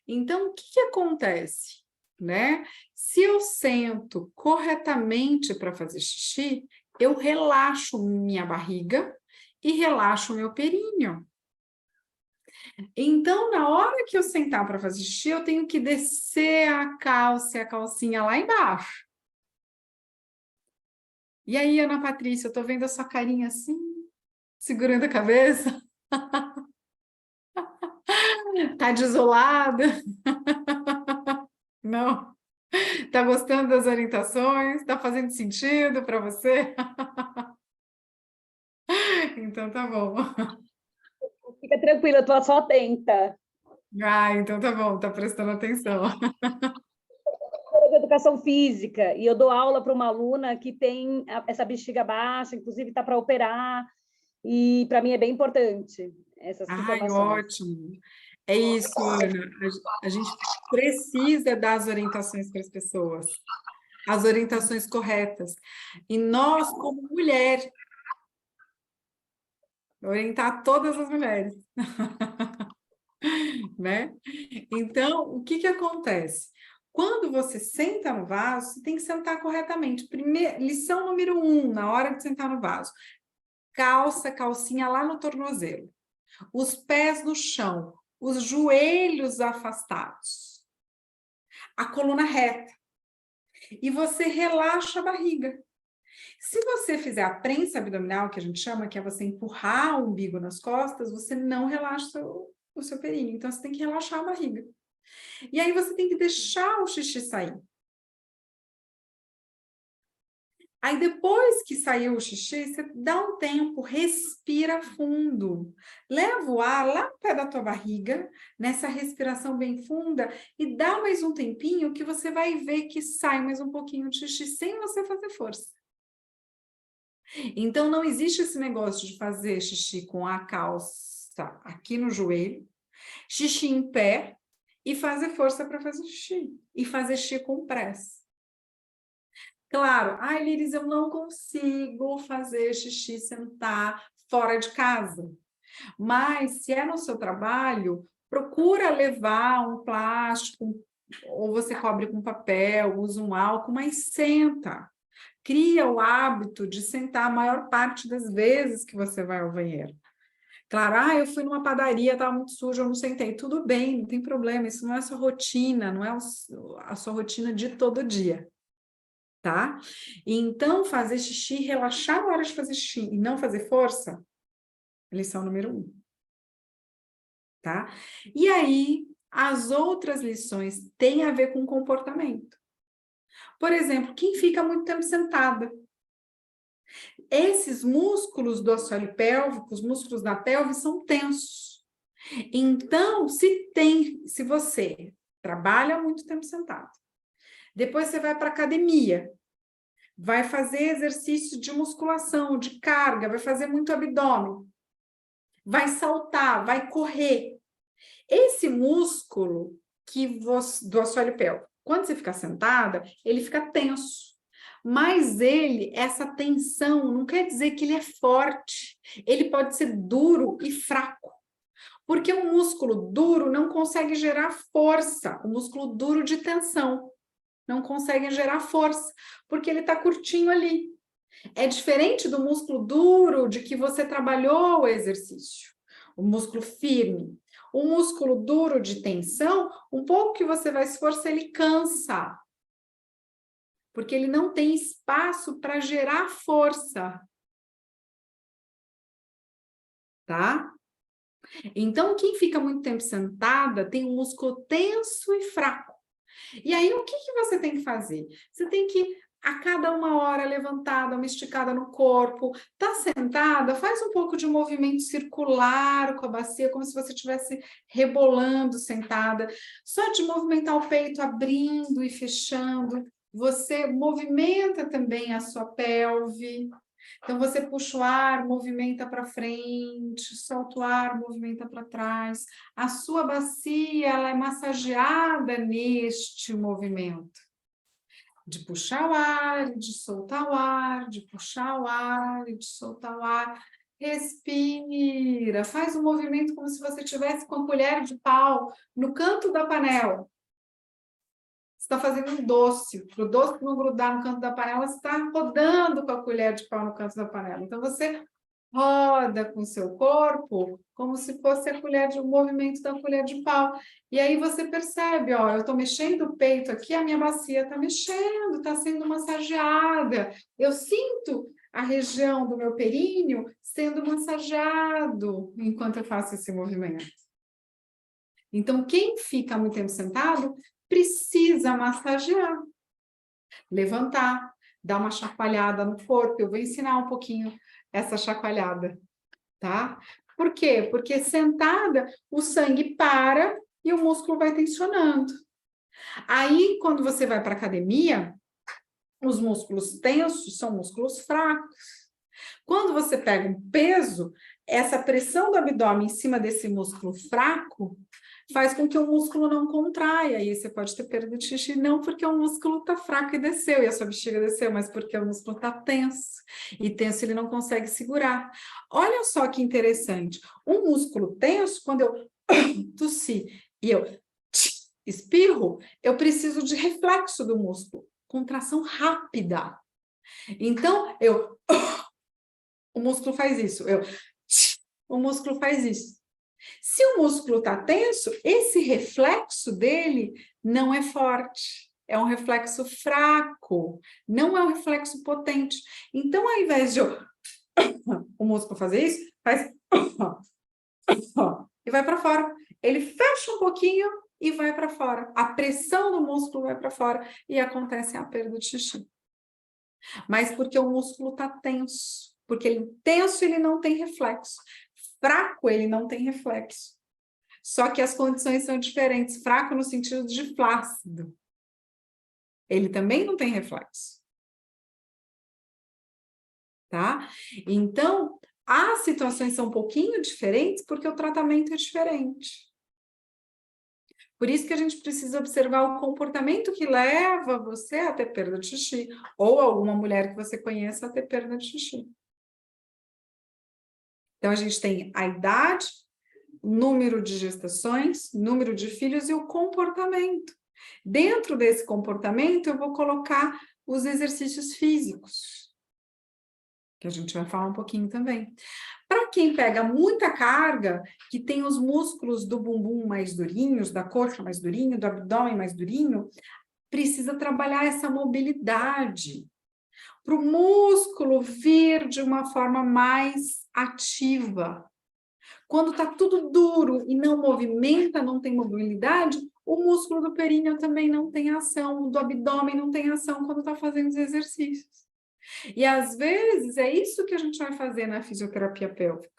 Então, o que acontece, né? Se eu sento corretamente para fazer xixi, eu relaxo minha barriga e relaxo meu períneo. Então, na hora que eu sentar para fazer xixi, eu tenho que descer a calça e a calcinha lá embaixo. E aí, Ana Patrícia, eu tô vendo a sua carinha assim, segurando a cabeça. Tá desolada? Não? Tá gostando das orientações? Tá fazendo sentido para você? Então tá bom. Fica tranquila, eu tô só atenta. Ah, então tá bom, tá prestando atenção. De educação física, e eu dou aula para uma aluna que tem essa bexiga baixa, inclusive está para operar, e para mim é bem importante essas Ai, informações. ótimo. É isso, Ana. A gente precisa dar as orientações para as pessoas, as orientações corretas. E nós, como mulher, orientar todas as mulheres, né? Então, o que acontece? Quando você senta no vaso, você tem que sentar corretamente. Lição número 1, na hora de sentar no vaso. Calcinha lá no tornozelo. Os pés no chão. Os joelhos afastados. A coluna reta. E você relaxa a barriga. Se você fizer a prensa abdominal, que a gente chama, que é você empurrar o umbigo nas costas, você não relaxa o seu períneo. Então, você tem que relaxar a barriga. E aí, você tem que deixar o xixi sair. Aí, depois que saiu o xixi, você dá um tempo, respira fundo. Leva o ar lá no pé da tua barriga, nessa respiração bem funda, e dá mais um tempinho que você vai ver que sai mais um pouquinho de xixi sem você fazer força. Então, não existe esse negócio de fazer xixi com a calça aqui no joelho, xixi em pé e fazer força para fazer xixi. E fazer xixi com pressa. Claro, ai, Liris, eu não consigo fazer xixi sentar fora de casa. Mas, se é no seu trabalho, procura levar um plástico, ou você cobre com papel, usa um álcool, mas senta. Cria o hábito de sentar a maior parte das vezes que você vai ao banheiro. Claro, eu fui numa padaria, estava muito sujo, eu não sentei. Tudo bem, não tem problema, isso não é a sua rotina, não é a sua rotina de todo dia, tá? Então, fazer xixi, relaxar na hora de fazer xixi e não fazer força, lição número 1, tá? E aí, as outras lições têm a ver com comportamento. Por exemplo, quem fica muito tempo sentada. Esses músculos do assoalho pélvico, os músculos da pelve são tensos. Então, se você trabalha muito tempo sentado, depois você vai para a academia, vai fazer exercício de musculação, de carga, vai fazer muito abdômen, vai saltar, vai correr. Esse músculo do assoalho pélvico, quando você fica sentada, ele fica tenso. Mas essa tensão não quer dizer que ele é forte. Ele pode ser duro e fraco. Porque um músculo duro não consegue gerar força. O músculo duro de tensão não consegue gerar força, porque ele está curtinho ali. É diferente do músculo duro de que você trabalhou o exercício. O músculo firme. O músculo duro de tensão, um pouco que você vai esforçar, ele cansa. Porque ele não tem espaço para gerar força. Tá? Então, quem fica muito tempo sentada tem um músculo tenso e fraco. E aí, o que você tem que fazer? Você tem que, a cada 1 hora, levantar, dar uma esticada no corpo. Tá sentada? Faz um pouco de movimento circular com a bacia, como se você estivesse rebolando sentada. Só de movimentar o peito, abrindo e fechando. Você movimenta também a sua pelve. Então, você puxa o ar, movimenta para frente, solta o ar, movimenta para trás. A sua bacia, ela é massageada neste movimento. De puxar o ar, de soltar o ar, de puxar o ar e de soltar o ar. Respira, faz um movimento como se você estivesse com a colher de pau no canto da panela. Você está fazendo um doce, para o doce não grudar no canto da panela, você está rodando com a colher de pau no canto da panela. Então, você roda com o seu corpo como se fosse a colher de, o movimento da colher de pau. E aí você percebe, ó, eu estou mexendo o peito aqui, a minha bacia está mexendo, está sendo massageada. Eu sinto a região do meu períneo sendo massageado enquanto eu faço esse movimento. Então, quem fica muito tempo sentado precisa massagear, levantar, dar uma chacoalhada no corpo. Eu vou ensinar um pouquinho essa chacoalhada, tá? Por quê? Porque sentada, o sangue para e o músculo vai tensionando. Aí, quando você vai para a academia, os músculos tensos são músculos fracos. Quando você pega um peso, essa pressão do abdômen em cima desse músculo fraco faz com que o músculo não contraia, e aí você pode ter perda de xixi, não porque o músculo está fraco e desceu, e a sua bexiga desceu, mas porque o músculo está tenso, e tenso ele não consegue segurar. Olha só que interessante, um músculo tenso, quando eu tossi e eu espirro, eu preciso de reflexo do músculo, contração rápida. Então, o músculo faz isso, o músculo faz isso. Se o músculo está tenso, esse reflexo dele não é forte, é um reflexo fraco, não é um reflexo potente. Então, ao invés de o músculo fazer isso, faz e vai para fora. Ele fecha um pouquinho e vai para fora. A pressão do músculo vai para fora e acontece a perda de xixi. Mas porque o músculo está tenso, porque ele tenso ele não tem reflexo. Fraco, ele não tem reflexo. Só que as condições são diferentes. Fraco no sentido de flácido. Ele também não tem reflexo. Tá? Então, as situações são um pouquinho diferentes porque o tratamento é diferente. Por isso que a gente precisa observar o comportamento que leva você a ter perda de xixi, ou alguma mulher que você conheça a ter perda de xixi. Então, a gente tem a idade, número de gestações, número de filhos e o comportamento. Dentro desse comportamento, eu vou colocar os exercícios físicos, que a gente vai falar um pouquinho também. Para quem pega muita carga, que tem os músculos do bumbum mais durinhos, da coxa mais durinho, do abdômen mais durinho, precisa trabalhar essa mobilidade, para o músculo vir de uma forma mais ativa. Quando está tudo duro e não movimenta, não tem mobilidade, o músculo do períneo também não tem ação, do abdômen não tem ação quando está fazendo os exercícios. E às vezes é isso que a gente vai fazer na fisioterapia pélvica.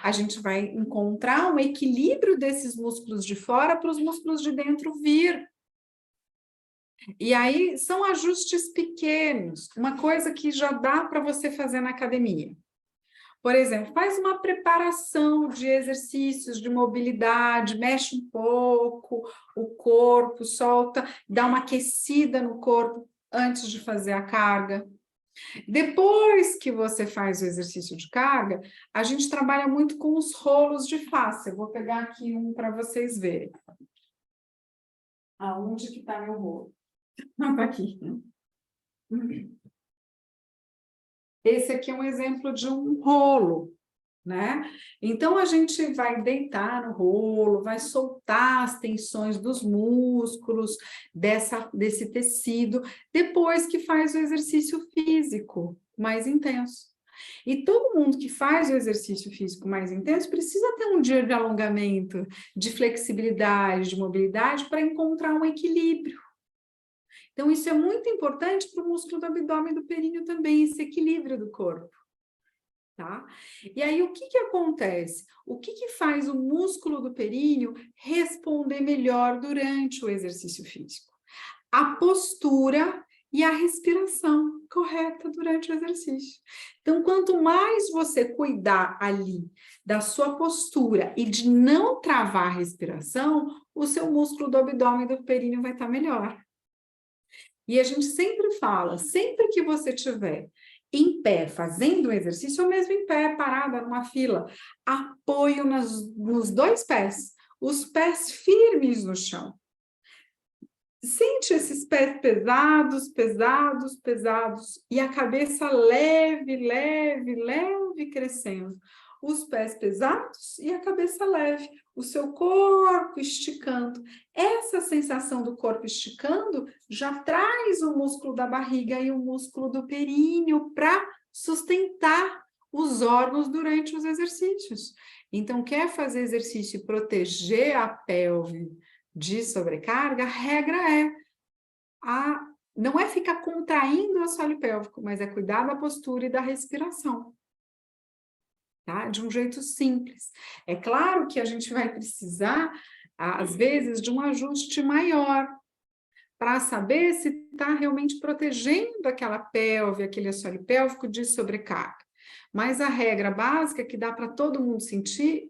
A gente vai encontrar um equilíbrio desses músculos de fora para os músculos de dentro vir. E aí são ajustes pequenos, uma coisa que já dá para você fazer na academia. Por exemplo, faz uma preparação de exercícios de mobilidade, mexe um pouco o corpo, solta, dá uma aquecida no corpo antes de fazer a carga. Depois que você faz o exercício de carga, a gente trabalha muito com os rolos de face. Eu vou pegar aqui um para vocês verem. Aonde que está meu rolo? Aqui. Esse aqui é um exemplo de um rolo, né? Então, a gente vai deitar no rolo, vai soltar as tensões dos músculos, desse tecido, depois que faz o exercício físico mais intenso. E todo mundo que faz o exercício físico mais intenso precisa ter um dia de alongamento, de flexibilidade, de mobilidade, para encontrar um equilíbrio. Então, isso é muito importante para o músculo do abdômen e do períneo também, esse equilíbrio do corpo. Tá? E aí, o que que acontece? O que que faz o músculo do períneo responder melhor durante o exercício físico? A postura e a respiração correta durante o exercício. Então, quanto mais você cuidar ali da sua postura e de não travar a respiração, o seu músculo do abdômen e do períneo vai estar melhor. E a gente sempre fala, sempre que você estiver em pé, fazendo um exercício, ou mesmo em pé, parada numa fila, apoio nos dois pés, os pés firmes no chão. Sente esses pés pesados, pesados, pesados, e a cabeça leve, leve, leve crescendo. Os pés pesados e a cabeça leve, o seu corpo esticando. Essa sensação do corpo esticando já traz o músculo da barriga e o músculo do períneo para sustentar os órgãos durante os exercícios. Então, quer fazer exercício e proteger a pelve de sobrecarga, a regra não é ficar contraindo o assoalho pélvico, mas é cuidar da postura e da respiração. Tá? De um jeito simples. É claro que a gente vai precisar, às vezes, de um ajuste maior para saber se está realmente protegendo aquela pelve, aquele assoalho pélvico de sobrecarga. Mas a regra básica que dá para todo mundo sentir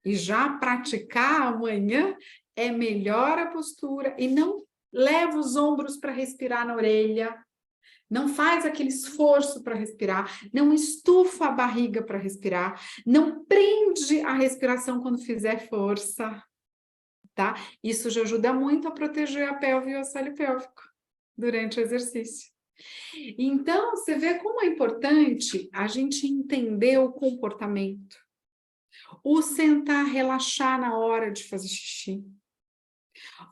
e já praticar amanhã é melhor a postura e não leva os ombros para respirar na orelha, não faz aquele esforço para respirar, não estufa a barriga para respirar, não prende a respiração quando fizer força, tá? Isso já ajuda muito a proteger a pelve e o assoalho pélvico durante o exercício. Então, você vê como é importante a gente entender o comportamento. O sentar, relaxar na hora de fazer xixi.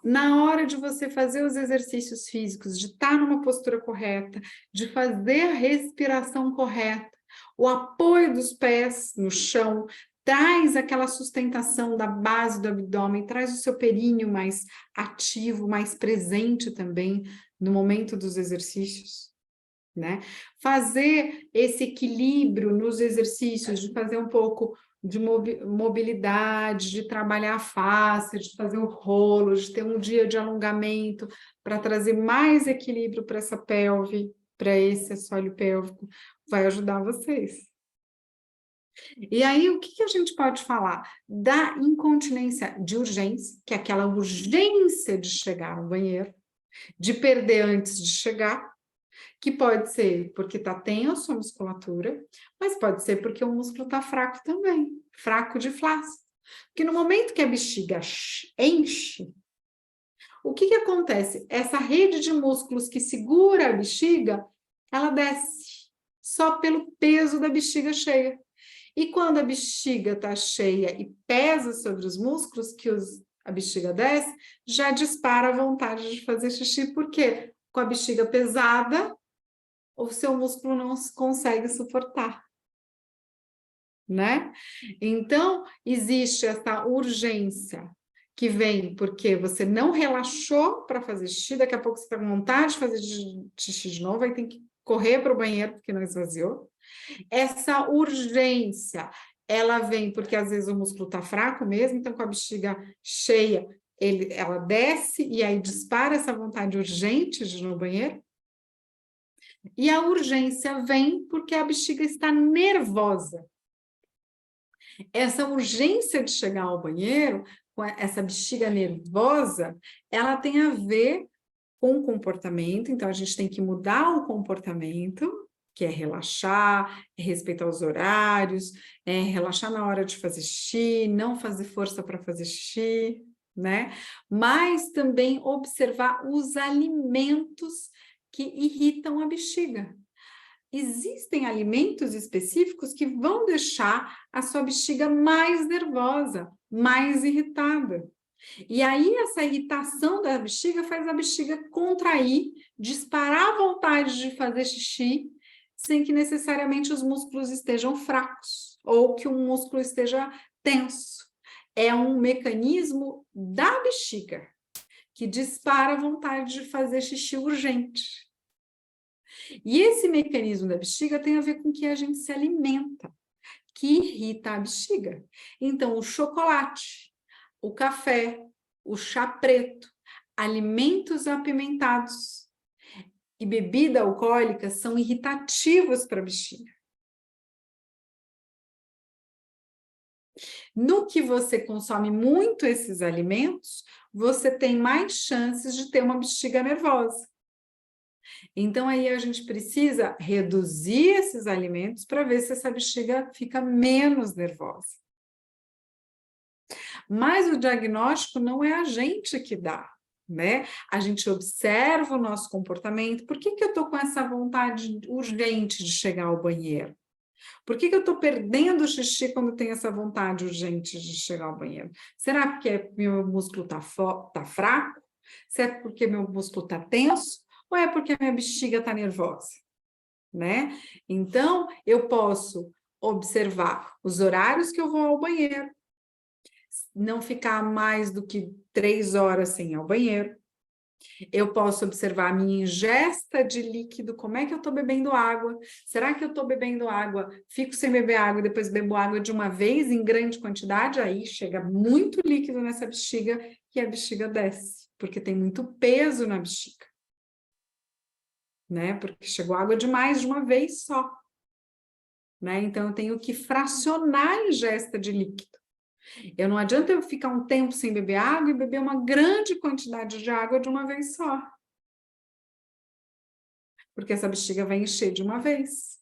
Na hora de você fazer os exercícios físicos, de estar numa postura correta, de fazer a respiração correta, o apoio dos pés no chão, traz aquela sustentação da base do abdômen, traz o seu períneo mais ativo, mais presente também no momento dos exercícios, né? Fazer esse equilíbrio nos exercícios, de fazer um pouco de mobilidade, de trabalhar a face, de fazer o rolo, de ter um dia de alongamento para trazer mais equilíbrio para essa pelve, para esse assoalho pélvico, vai ajudar vocês. E aí, o que a gente pode falar? Da incontinência de urgência, que é aquela urgência de chegar ao banheiro, de perder antes de chegar, que pode ser porque está tenso a musculatura, mas pode ser porque o músculo está fraco também, fraco de flácido. Porque no momento que a bexiga enche, o que acontece? Essa rede de músculos que segura a bexiga, ela desce só pelo peso da bexiga cheia. E quando a bexiga está cheia e pesa sobre os músculos a bexiga desce, já dispara a vontade de fazer xixi, porque com a bexiga pesada, o seu músculo não consegue suportar, né? Então, existe essa urgência que vem porque você não relaxou para fazer xixi, daqui a pouco você está com vontade de fazer xixi de novo, aí tem que correr para o banheiro porque não esvaziou. Essa urgência, ela vem porque às vezes o músculo está fraco mesmo, então com a bexiga cheia, ela desce e aí dispara essa vontade urgente de ir no banheiro. E a urgência vem porque a bexiga está nervosa. Essa urgência de chegar ao banheiro, com essa bexiga nervosa, ela tem a ver com o comportamento, então a gente tem que mudar o comportamento, que é relaxar, é respeitar os horários, é relaxar na hora de fazer xixi, não fazer força para fazer xixi, né? Mas também observar os alimentos que irritam a bexiga. Existem alimentos específicos que vão deixar a sua bexiga mais nervosa, mais irritada. E aí essa irritação da bexiga faz a bexiga contrair, disparar a vontade de fazer xixi, sem que necessariamente os músculos estejam fracos ou que o músculo esteja tenso. É um mecanismo da bexiga que dispara a vontade de fazer xixi urgente. E esse mecanismo da bexiga tem a ver com o que a gente se alimenta, que irrita a bexiga. Então, o chocolate, o café, o chá preto, alimentos apimentados, e bebida alcoólica são irritativos para a bexiga. No que você consome muito esses alimentos, você tem mais chances de ter uma bexiga nervosa. Então, aí a gente precisa reduzir esses alimentos para ver se essa bexiga fica menos nervosa. Mas o diagnóstico não é a gente que dá, né? A gente observa o nosso comportamento. Por que eu estou com essa vontade urgente de chegar ao banheiro? Por que eu estou perdendo o xixi quando tenho essa vontade urgente de chegar ao banheiro? Será porque meu músculo está fraco? Se é porque meu músculo está tenso? Ou é porque a minha bexiga está nervosa? Né? Então, eu posso observar os horários que eu vou ao banheiro, não ficar mais do que 3 horas sem ir ao banheiro. Eu posso observar a minha ingesta de líquido, como é que eu estou bebendo água? Será que eu estou bebendo água, fico sem beber água e depois bebo água de uma vez em grande quantidade? Aí chega muito líquido nessa bexiga e a bexiga desce, porque tem muito peso na bexiga. Né? Porque chegou água demais de uma vez só. Né? Então, eu tenho que fracionar a ingesta de líquido. Não adianta eu ficar um tempo sem beber água e beber uma grande quantidade de água de uma vez só. Porque essa bexiga vai encher de uma vez.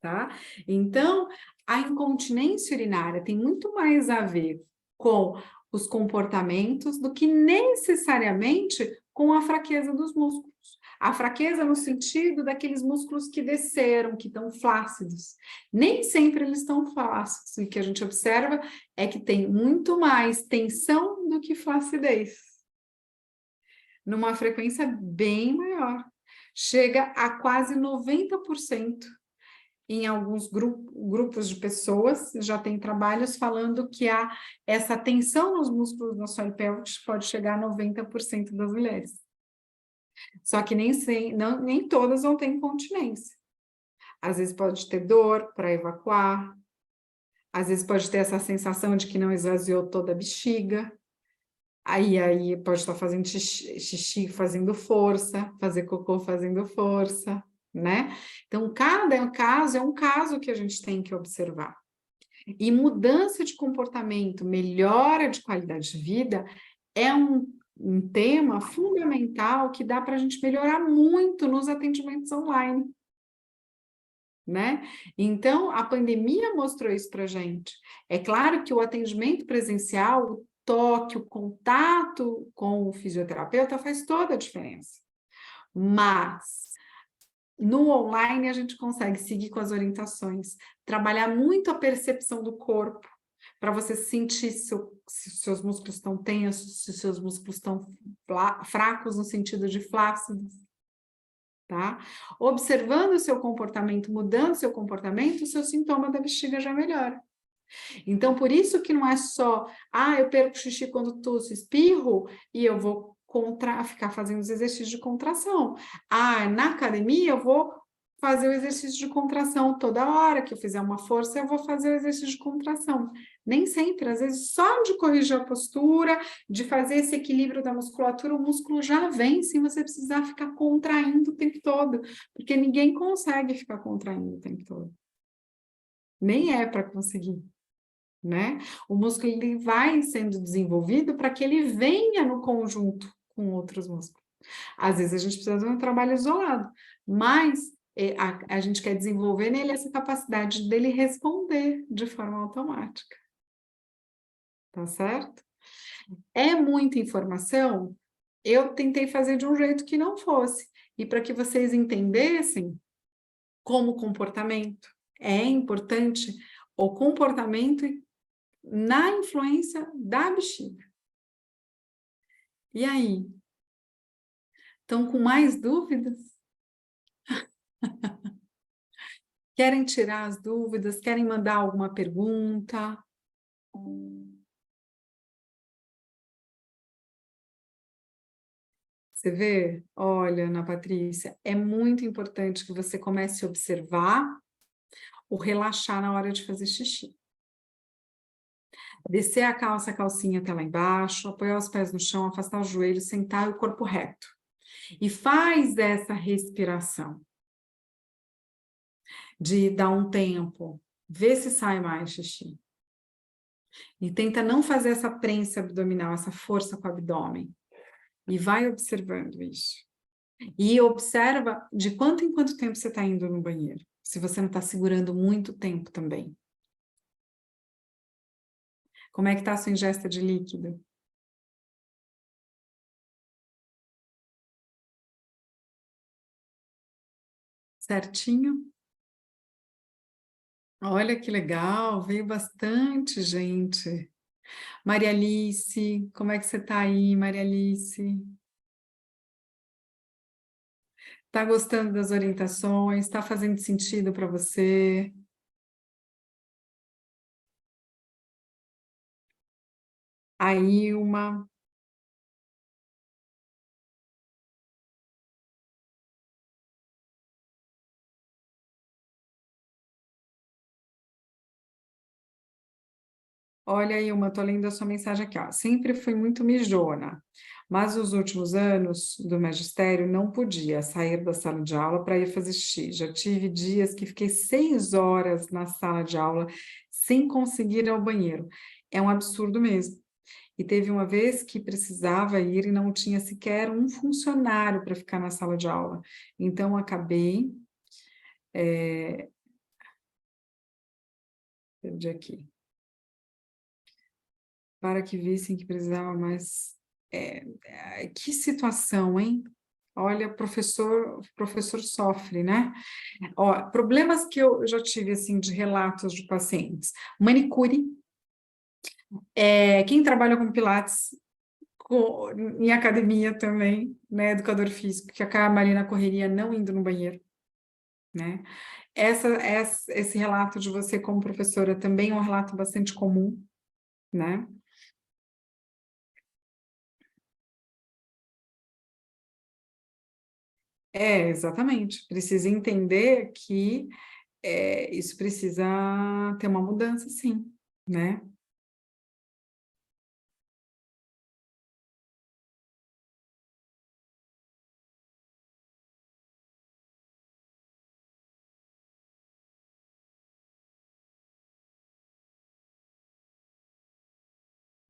Tá? Então, a incontinência urinária tem muito mais a ver com os comportamentos do que necessariamente com a fraqueza dos músculos. A fraqueza no sentido daqueles músculos que desceram, que estão flácidos. Nem sempre eles estão flácidos. O que a gente observa é que tem muito mais tensão do que flacidez. Numa frequência bem maior. Chega a quase 90%. Em alguns grupos de pessoas, já tem trabalhos falando que há essa tensão nos músculos do assoalho pélvico pode chegar a 90% das mulheres. Só que nem todas vão ter incontinência. Às vezes pode ter dor para evacuar, às vezes pode ter essa sensação de que não esvaziou toda a bexiga, aí pode estar fazendo xixi fazendo força, fazer cocô fazendo força, né? Então, cada caso é um caso que a gente tem que observar. E mudança de comportamento, melhora de qualidade de vida, é um tema fundamental que dá para a gente melhorar muito nos atendimentos online. Né? Então, a pandemia mostrou isso para a gente. É claro que o atendimento presencial, o toque, o contato com o fisioterapeuta faz toda a diferença. Mas no online a gente consegue seguir com as orientações, trabalhar muito a percepção do corpo, para você sentir se seus músculos estão tensos, se seus músculos estão fracos no sentido de flácidos. Tá? Observando o seu comportamento, mudando o seu comportamento, o seu sintoma da bexiga já melhora. Então, por isso que não é só, eu perco xixi quando tosso, espirro, e eu vou ficar fazendo os exercícios de contração. Na academia eu vou fazer o exercício de contração toda hora que eu fizer uma força, eu vou fazer o exercício de contração. Nem sempre, às vezes só de corrigir a postura, de fazer esse equilíbrio da musculatura, o músculo já vem sem você precisar ficar contraindo o tempo todo, porque ninguém consegue ficar contraindo o tempo todo. Nem é para conseguir. Né? O músculo ele vai sendo desenvolvido para que ele venha no conjunto com outros músculos. Às vezes a gente precisa de um trabalho isolado, mas a gente quer desenvolver nele essa capacidade dele responder de forma automática. Tá certo? É muita informação? Eu tentei fazer de um jeito que não fosse, e para que vocês entendessem como comportamento é importante, o comportamento na influência da bexiga. E aí? Estão com mais dúvidas? Querem tirar as dúvidas? Querem mandar alguma pergunta? Você vê? Olha, Ana Patrícia, é muito importante que você comece a observar o relaxar na hora de fazer xixi. Descer a calcinha até lá embaixo, apoiar os pés no chão, afastar os joelhos, sentar e o corpo reto. E faz essa respiração. De dar um tempo, vê se sai mais xixi. E tenta não fazer essa prensa abdominal, essa força com o abdômen. E vai observando isso. E observa de quanto em quanto tempo você está indo no banheiro. Se você não está segurando muito tempo também. Como é que está a sua ingesta de líquido? Certinho? Olha que legal, veio bastante gente. Maria Alice, como é que você está aí, Maria Alice? Está gostando das orientações? Está fazendo sentido para você? Aí uma... Olha aí, uma, tô lendo a sua mensagem aqui, ó. Sempre fui muito mijona, mas nos últimos anos do magistério não podia sair da sala de aula para ir fazer xixi. Já tive dias que fiquei 6 horas na sala de aula sem conseguir ir ao banheiro. É um absurdo mesmo. E teve uma vez que precisava ir e não tinha sequer um funcionário para ficar na sala de aula. Então, acabei... perdi aqui. Para que vissem que precisava mais... que situação, hein? Olha, professor sofre, né? Ó, problemas que eu já tive, assim, de relatos de pacientes. Manicure. Quem trabalha com pilates, em academia também, né? Educador físico, que acaba ali na correria não indo no banheiro, né? Esse relato de você como professora também é um relato bastante comum, né? Exatamente. Precisa entender que isso precisa ter uma mudança, sim, né?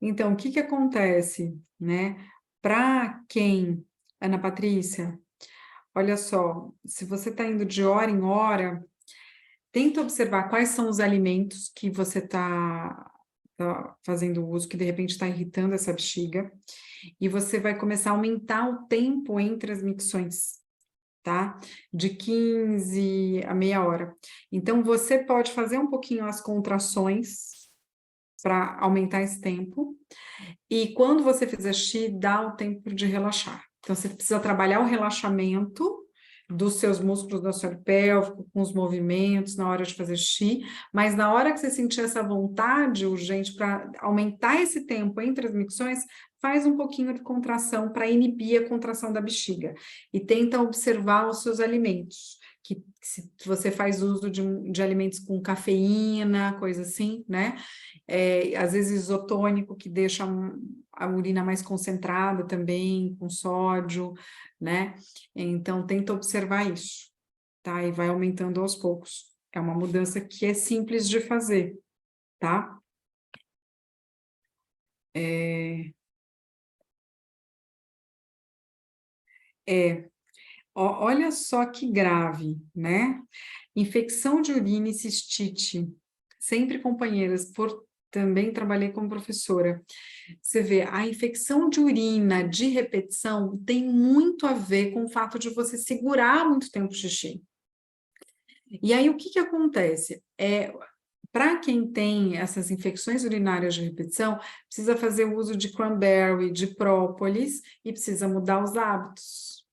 Então, o que que acontece, né? Para quem, Ana Patrícia, olha só, se você está indo de hora em hora, tenta observar quais são os alimentos que você está fazendo uso, que de repente está irritando essa bexiga, e você vai começar a aumentar o tempo entre as micções, tá? De 15 a meia hora. Então, você pode fazer um pouquinho as contrações para aumentar esse tempo, e quando você fizer xixi, dá o tempo de relaxar. Então, você precisa trabalhar o relaxamento dos seus músculos do assoalho pélvico, com os movimentos na hora de fazer xixi, mas na hora que você sentir essa vontade urgente para aumentar esse tempo entre as micções, faz um pouquinho de contração para inibir a contração da bexiga. E tenta observar os seus alimentos, que se você faz uso de alimentos com cafeína, coisa assim, né? Às vezes isotônico, que deixa a urina mais concentrada também, com sódio, né? Então, tenta observar isso, tá? E vai aumentando aos poucos. É uma mudança que é simples de fazer, tá? Olha só que grave, né? Infecção de urina e cistite, sempre companheiras, também trabalhei como professora. Você vê, a infecção de urina de repetição tem muito a ver com o fato de você segurar muito tempo o xixi. E aí, o que que acontece? Para quem tem essas infecções urinárias de repetição, precisa fazer o uso de cranberry, de própolis, e precisa mudar os hábitos.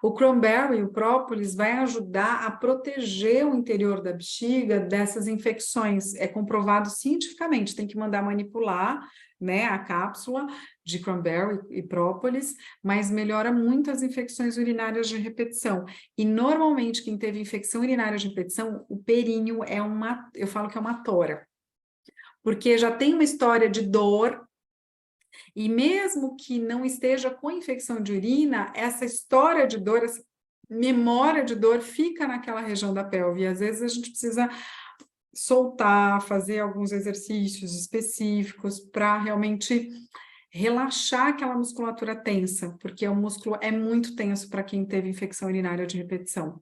O cranberry e o própolis vai ajudar a proteger o interior da bexiga dessas infecções. É comprovado cientificamente, tem que mandar manipular, né, a cápsula de cranberry e própolis, mas melhora muito as infecções urinárias de repetição. E normalmente quem teve infecção urinária de repetição, o períneo eu falo que é uma tora, porque já tem uma história de dor, E mesmo que não esteja com infecção de urina, essa história de dor, essa memória de dor fica naquela região da pelve. E às vezes a gente precisa soltar, fazer alguns exercícios específicos para realmente relaxar aquela musculatura tensa, porque o músculo é muito tenso para quem teve infecção urinária de repetição.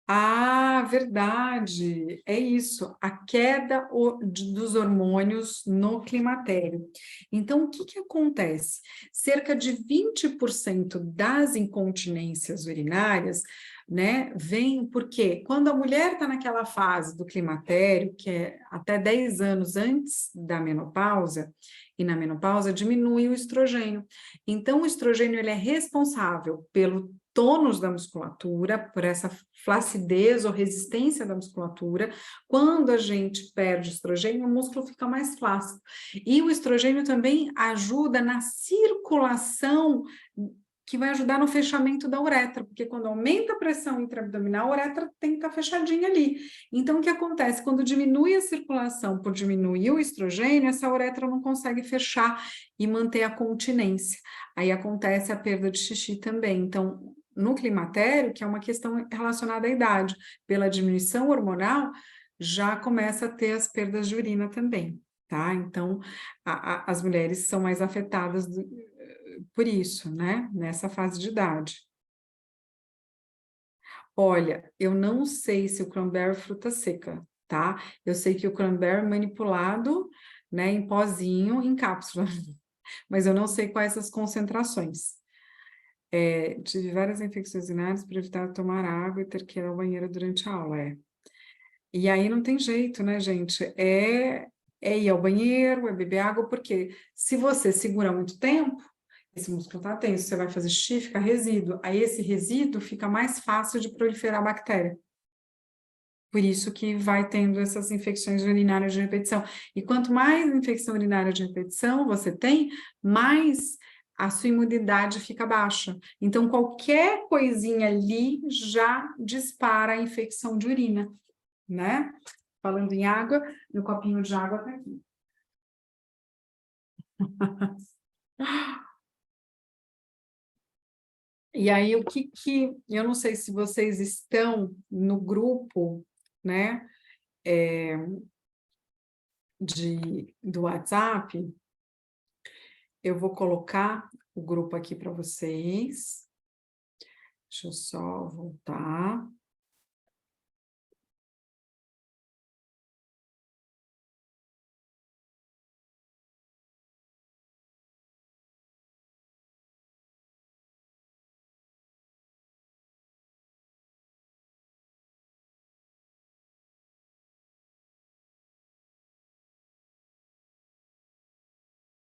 Ah, verdade, é isso, a queda dos hormônios no climatério. Então, o que que acontece? Cerca de 20% das incontinências urinárias, né, vem porque quando a mulher está naquela fase do climatério, que é até 10 anos antes da menopausa, e na menopausa diminui o estrogênio. Então, o estrogênio ele é responsável pelo tônus da musculatura, por essa flacidez ou resistência da musculatura. Quando a gente perde estrogênio, o músculo fica mais flácido. E o estrogênio também ajuda na circulação, que vai ajudar no fechamento da uretra, porque quando aumenta a pressão intraabdominal, a uretra tem que estar fechadinha ali. Então, o que acontece? Quando diminui a circulação por diminuir o estrogênio, essa uretra não consegue fechar e manter a continência. Aí acontece a perda de xixi também. Então, no climatério, que é uma questão relacionada à idade, pela diminuição hormonal, já começa a ter as perdas de urina também, tá? Então, as mulheres são mais afetadas por isso, né? Nessa fase de idade. Olha, eu não sei se o cranberry é fruta seca, tá? Eu sei que o cranberry é manipulado, né, em pozinho, em cápsula, mas eu não sei quais as concentrações. Tive várias infecções urinárias para evitar tomar água e ter que ir ao banheiro durante a aula, E aí não tem jeito, né, gente? É ir ao banheiro, é beber água, porque se você segura muito tempo, esse músculo tá tenso, você vai fazer xixi, fica resíduo. Aí esse resíduo fica mais fácil de proliferar a bactéria. Por isso que vai tendo essas infecções urinárias de repetição. E quanto mais infecção urinária de repetição você tem, mais a sua imunidade fica baixa. Então, qualquer coisinha ali já dispara a infecção de urina, né? Falando em água, meu copinho de água tá aqui. E aí, eu não sei se vocês estão no grupo, né, do WhatsApp, eu vou colocar o grupo aqui para vocês. Deixa eu só voltar.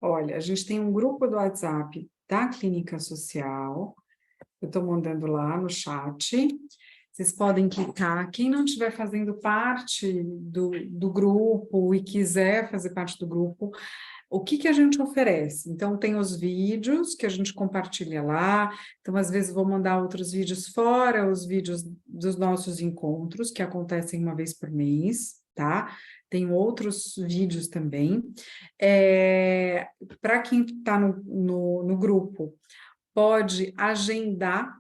Olha, a gente tem um grupo do WhatsApp da Clínica Social, eu estou mandando lá no chat, vocês podem clicar, quem não estiver fazendo parte do grupo e quiser fazer parte do grupo, o que que a gente oferece? Então, tem os vídeos que a gente compartilha lá, então, às vezes, vou mandar outros vídeos fora os vídeos dos nossos encontros, que acontecem uma vez por mês, tá? Tem outros vídeos também. Para quem está no grupo, pode agendar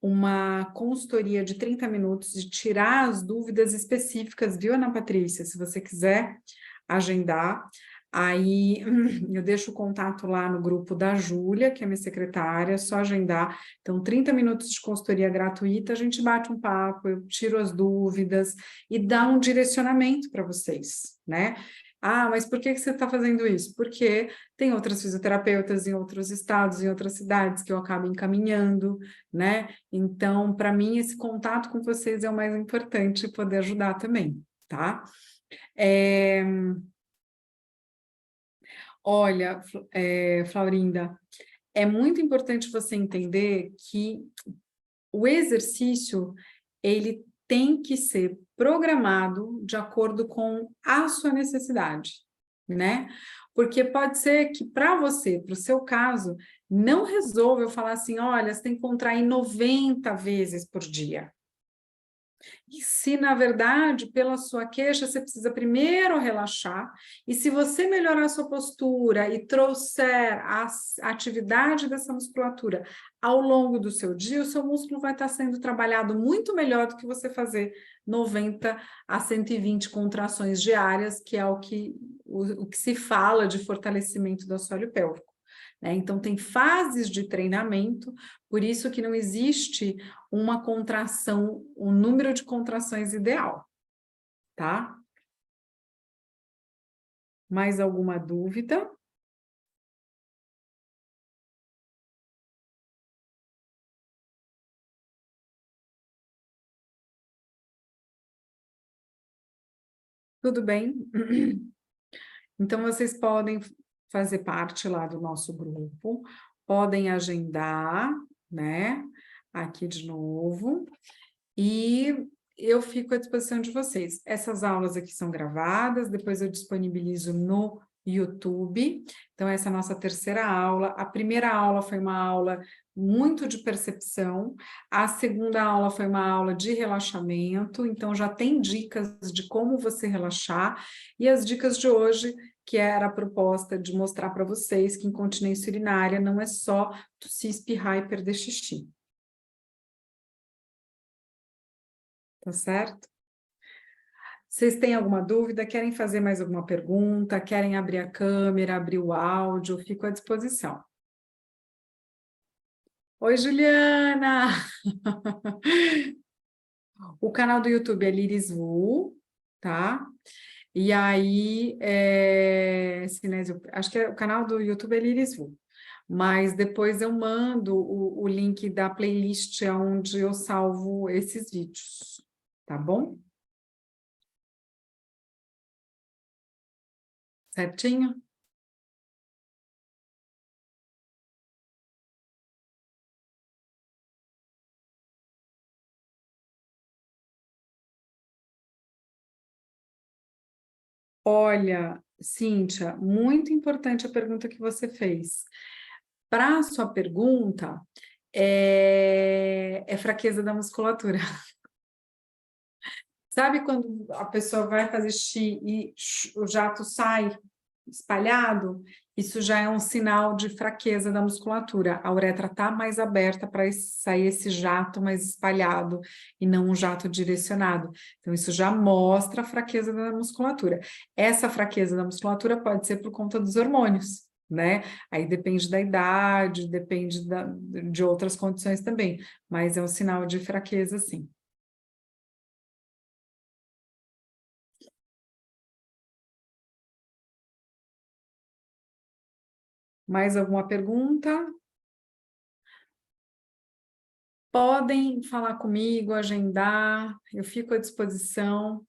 uma consultoria de 30 minutos e tirar as dúvidas específicas, viu, Ana Patrícia? Se você quiser agendar, aí eu deixo o contato lá no grupo da Júlia, que é minha secretária, é só agendar. Então, 30 minutos de consultoria gratuita, a gente bate um papo, eu tiro as dúvidas e dá um direcionamento para vocês, né? Ah, mas por que você está fazendo isso? Porque tem outras fisioterapeutas em outros estados, em outras cidades, que eu acabo encaminhando, né? Então, para mim, esse contato com vocês é o mais importante e poder ajudar também, tá? Olha, Florinda, é muito importante você entender que o exercício, ele tem que ser programado de acordo com a sua necessidade, né? Porque pode ser que para você, para o seu caso, Não resolve eu falar assim, olha, você tem que contrair 90 vezes por dia. E se, na verdade, pela sua queixa, você precisa primeiro relaxar, e se você melhorar a sua postura e trouxer a atividade dessa musculatura ao longo do seu dia, o seu músculo vai estar sendo trabalhado muito melhor do que você fazer 90 a 120 contrações diárias, que é o que se fala de fortalecimento do assoalho pélvico. Né? Então, tem fases de treinamento, por isso que não existe uma contração, um número de contrações ideal, tá? Mais alguma dúvida? Tudo bem? Então, vocês podem fazer parte lá do nosso grupo, podem agendar, né? Aqui de novo. E eu fico à disposição de vocês. Essas aulas aqui são gravadas, depois eu disponibilizo no YouTube. Então, essa é a nossa terceira aula. A primeira aula foi uma aula muito de percepção, a segunda aula foi uma aula de relaxamento, então já tem dicas de como você relaxar, e as dicas de hoje, que era a proposta de mostrar para vocês que incontinência urinária não é só tossir, espirrar e perder xixi. Tá certo? Vocês têm alguma dúvida? Querem fazer mais alguma pergunta? Querem abrir a câmera, abrir o áudio? Fico à disposição. Oi, Juliana! O canal do YouTube é Lirisvu, tá? E aí, Sinésio, acho que o canal do YouTube é Lirisvu. Mas depois eu mando o link da playlist onde eu salvo esses vídeos, tá bom? Certinho? Olha, Cíntia, muito importante a pergunta que você fez. Para a sua pergunta, é fraqueza da musculatura. Sabe quando a pessoa vai fazer xixi e o jato sai espalhado? Isso já é um sinal de fraqueza da musculatura. A uretra está mais aberta para sair esse jato mais espalhado e não um jato direcionado. Então, isso já mostra a fraqueza da musculatura. Essa fraqueza da musculatura pode ser por conta dos hormônios, né? Aí depende da idade, depende de outras condições também, mas é um sinal de fraqueza, sim. Mais alguma pergunta? Podem falar comigo, agendar, eu fico à disposição.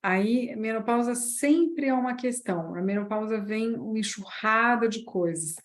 Aí, menopausa sempre é uma questão. A menopausa vem uma enxurrada de coisas.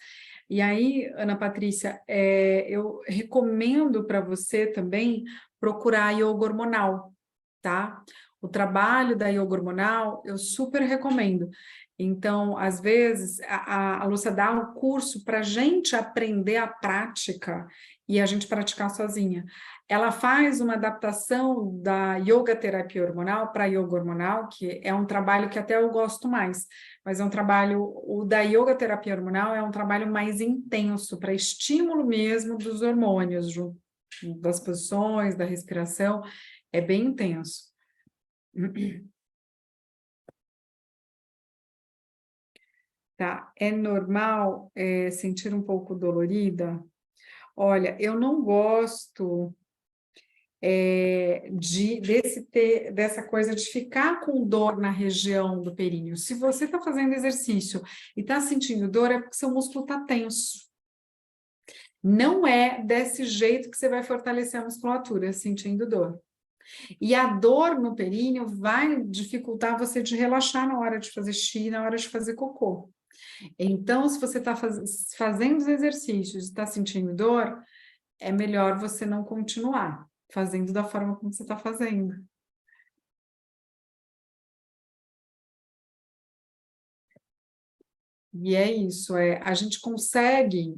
E aí, Ana Patrícia, eu recomendo para você também procurar yoga hormonal, tá? O trabalho da yoga hormonal, eu super recomendo. Então, às vezes, a Lúcia dá um curso para a gente aprender a prática e a gente praticar sozinha. Ela faz uma adaptação da yoga terapia hormonal para yoga hormonal, que é um trabalho que até eu gosto mais, mas é um trabalho, o da yoga terapia hormonal é um trabalho mais intenso, para estímulo mesmo dos hormônios, das posições, da respiração, é bem intenso. Tá, é normal sentir um pouco dolorida? Olha, eu não gosto dessa coisa de ficar com dor na região do períneo. Se você está fazendo exercício e está sentindo dor, é porque seu músculo está tenso. Não é desse jeito que você vai fortalecer a musculatura, sentindo dor. E a dor no períneo vai dificultar você de relaxar na hora de fazer xixi, na hora de fazer cocô. Então, se você está fazendo os exercícios e está sentindo dor, é melhor você não continuar fazendo da forma como você está fazendo. E é isso, a gente consegue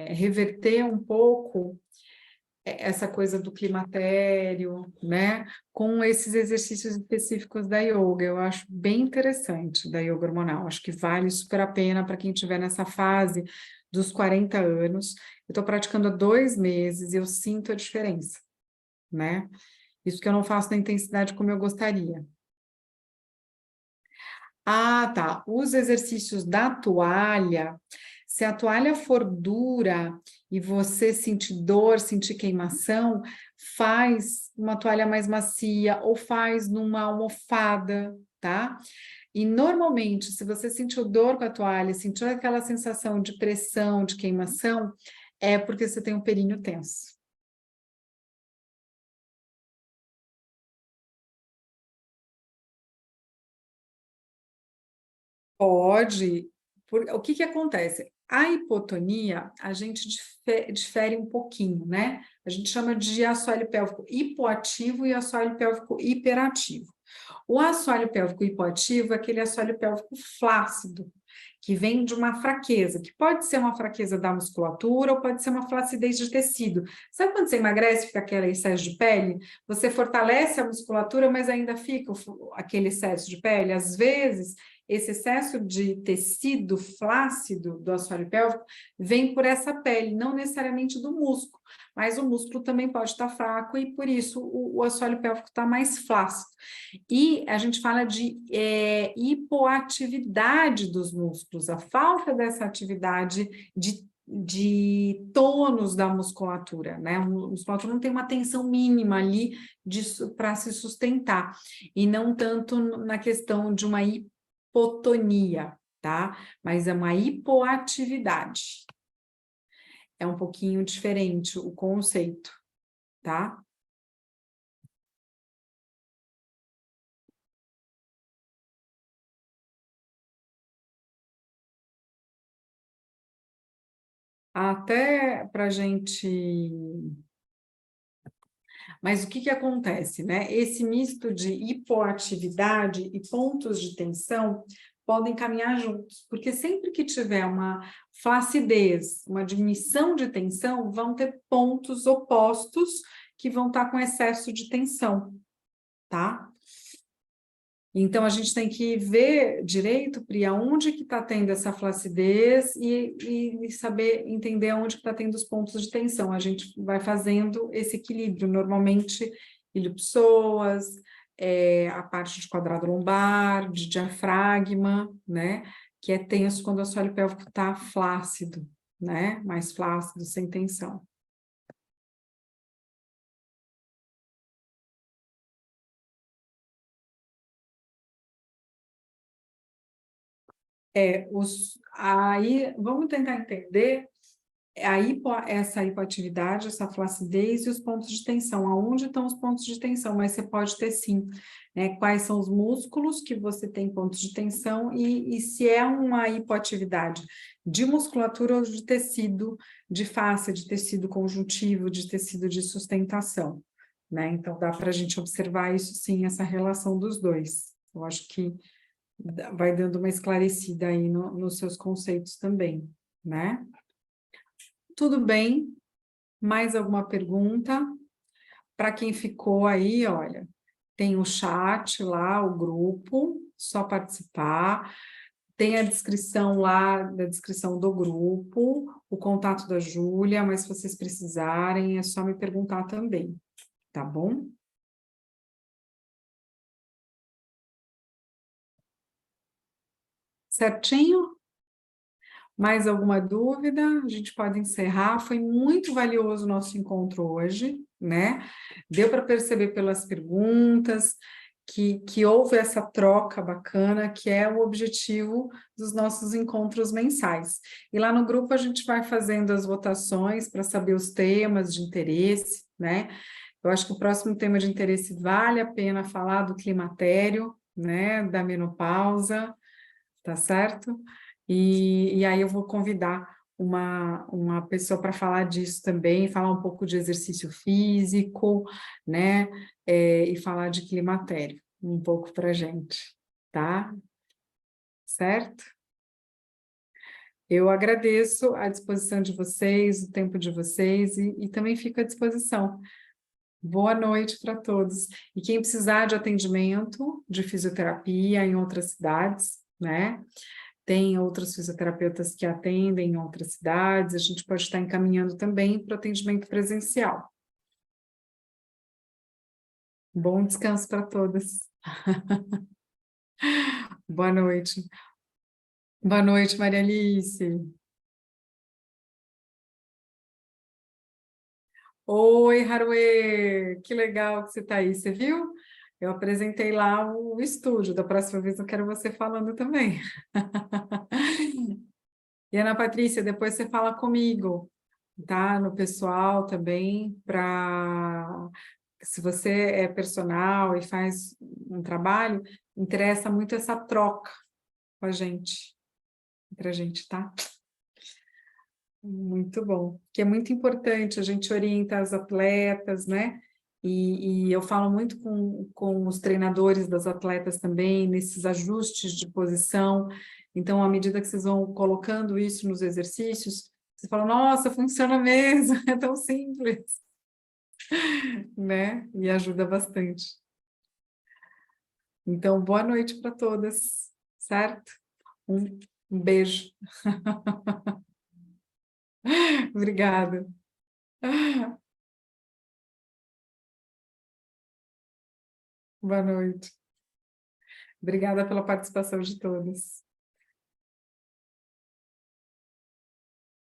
reverter um pouco essa coisa do climatério, né, com esses exercícios específicos da yoga. Eu acho bem interessante da yoga hormonal, acho que vale super a pena para quem estiver nessa fase dos 40 anos. Eu estou praticando há 2 meses e eu sinto a diferença, né? Isso que eu não faço na intensidade como eu gostaria. Ah, tá. Os exercícios da toalha, se a toalha for dura e você sentir dor, sentir queimação, faz uma toalha mais macia ou faz numa almofada, tá? E normalmente, se você sentiu dor com a toalha, sentiu aquela sensação de pressão, de queimação, é porque você tem um períneo tenso. Pode. O que que acontece? A hipotonia, a gente difere um pouquinho, né? A gente chama de assoalho pélvico hipoativo e assoalho pélvico hiperativo. O assoalho pélvico hipoativo é aquele assoalho pélvico flácido, que vem de uma fraqueza, que pode ser uma fraqueza da musculatura ou pode ser uma flacidez de tecido. Sabe quando você emagrece, fica aquele excesso de pele? Você fortalece a musculatura, mas ainda fica aquele excesso de pele? Às vezes, esse excesso de tecido flácido do assoalho pélvico vem por essa pele, não necessariamente do músculo, mas o músculo também pode estar fraco e por isso o assoalho pélvico está mais flácido. E a gente fala de hipoatividade dos músculos, a falta dessa atividade de tônus da musculatura, né? A musculatura não tem uma tensão mínima ali para se sustentar, e não tanto na questão de uma hipotonia, tá? Mas é uma hipoatividade. É um pouquinho diferente o conceito, tá? Até para a gente... Mas o que que acontece, né? Esse misto de hipoatividade e pontos de tensão podem caminhar juntos, porque sempre que tiver uma flacidez, uma diminuição de tensão, vão ter pontos opostos que vão estar com excesso de tensão, tá? Então, a gente tem que ver direito, Pri, aonde que está tendo essa flacidez e saber entender aonde que está tendo os pontos de tensão. A gente vai fazendo esse equilíbrio, normalmente, ilipsoas, a parte de quadrado lombar, de diafragma, né? Que é tenso quando o assoalho pélvico está flácido, né? Mais flácido, sem tensão. Aí, vamos tentar entender essa hipoatividade, essa flacidez e os pontos de tensão. Aonde estão os pontos de tensão? Mas você pode ter sim, né? Quais são os músculos que você tem pontos de tensão e se é uma hipoatividade de musculatura ou de tecido, de face, de tecido conjuntivo, de tecido de sustentação, né? Então, dá para a gente observar isso sim, essa relação dos dois. Eu acho que vai dando uma esclarecida aí nos seus conceitos também, né? Tudo bem? Mais alguma pergunta? Para quem ficou aí, olha, tem o chat lá, o grupo, só participar. Tem a descrição lá, da descrição do grupo, o contato da Júlia, mas se vocês precisarem, é só me perguntar também, tá bom? Certinho? Mais alguma dúvida? A gente pode encerrar. Foi muito valioso o nosso encontro hoje, né? Deu para perceber pelas perguntas que houve essa troca bacana, que é o objetivo dos nossos encontros mensais. E lá no grupo a gente vai fazendo as votações para saber os temas de interesse, né? Eu acho que o próximo tema de interesse vale a pena falar do climatério, né? Da menopausa, tá certo? E aí eu vou convidar uma pessoa para falar disso também, falar um pouco de exercício físico, né? E falar de climatério um pouco para a gente, tá? Certo? Eu agradeço a disposição de vocês, o tempo de vocês e também fico à disposição. Boa noite para todos. E quem precisar de atendimento de fisioterapia em outras cidades, né? Tem outros fisioterapeutas que atendem em outras cidades, a gente pode estar encaminhando também para o atendimento presencial. Bom descanso para todas. Boa noite. Boa noite, Maria Alice. Oi, Haruê, que legal que você está aí, você viu? Eu apresentei lá o estúdio, da próxima vez eu quero você falando também. E Ana Patrícia, depois você fala comigo, tá? No pessoal também, para se você é personal e faz um trabalho, interessa muito essa troca com a gente, entre a gente, tá? Muito bom, que é muito importante, a gente orienta as atletas, né? E eu falo muito com os treinadores das atletas também, nesses ajustes de posição. Então, à medida que vocês vão colocando isso nos exercícios, você fala, nossa, funciona mesmo, é tão simples, né? E ajuda bastante. Então, boa noite para todas, certo? Um beijo. Obrigada. Boa noite. Obrigada pela participação de todos.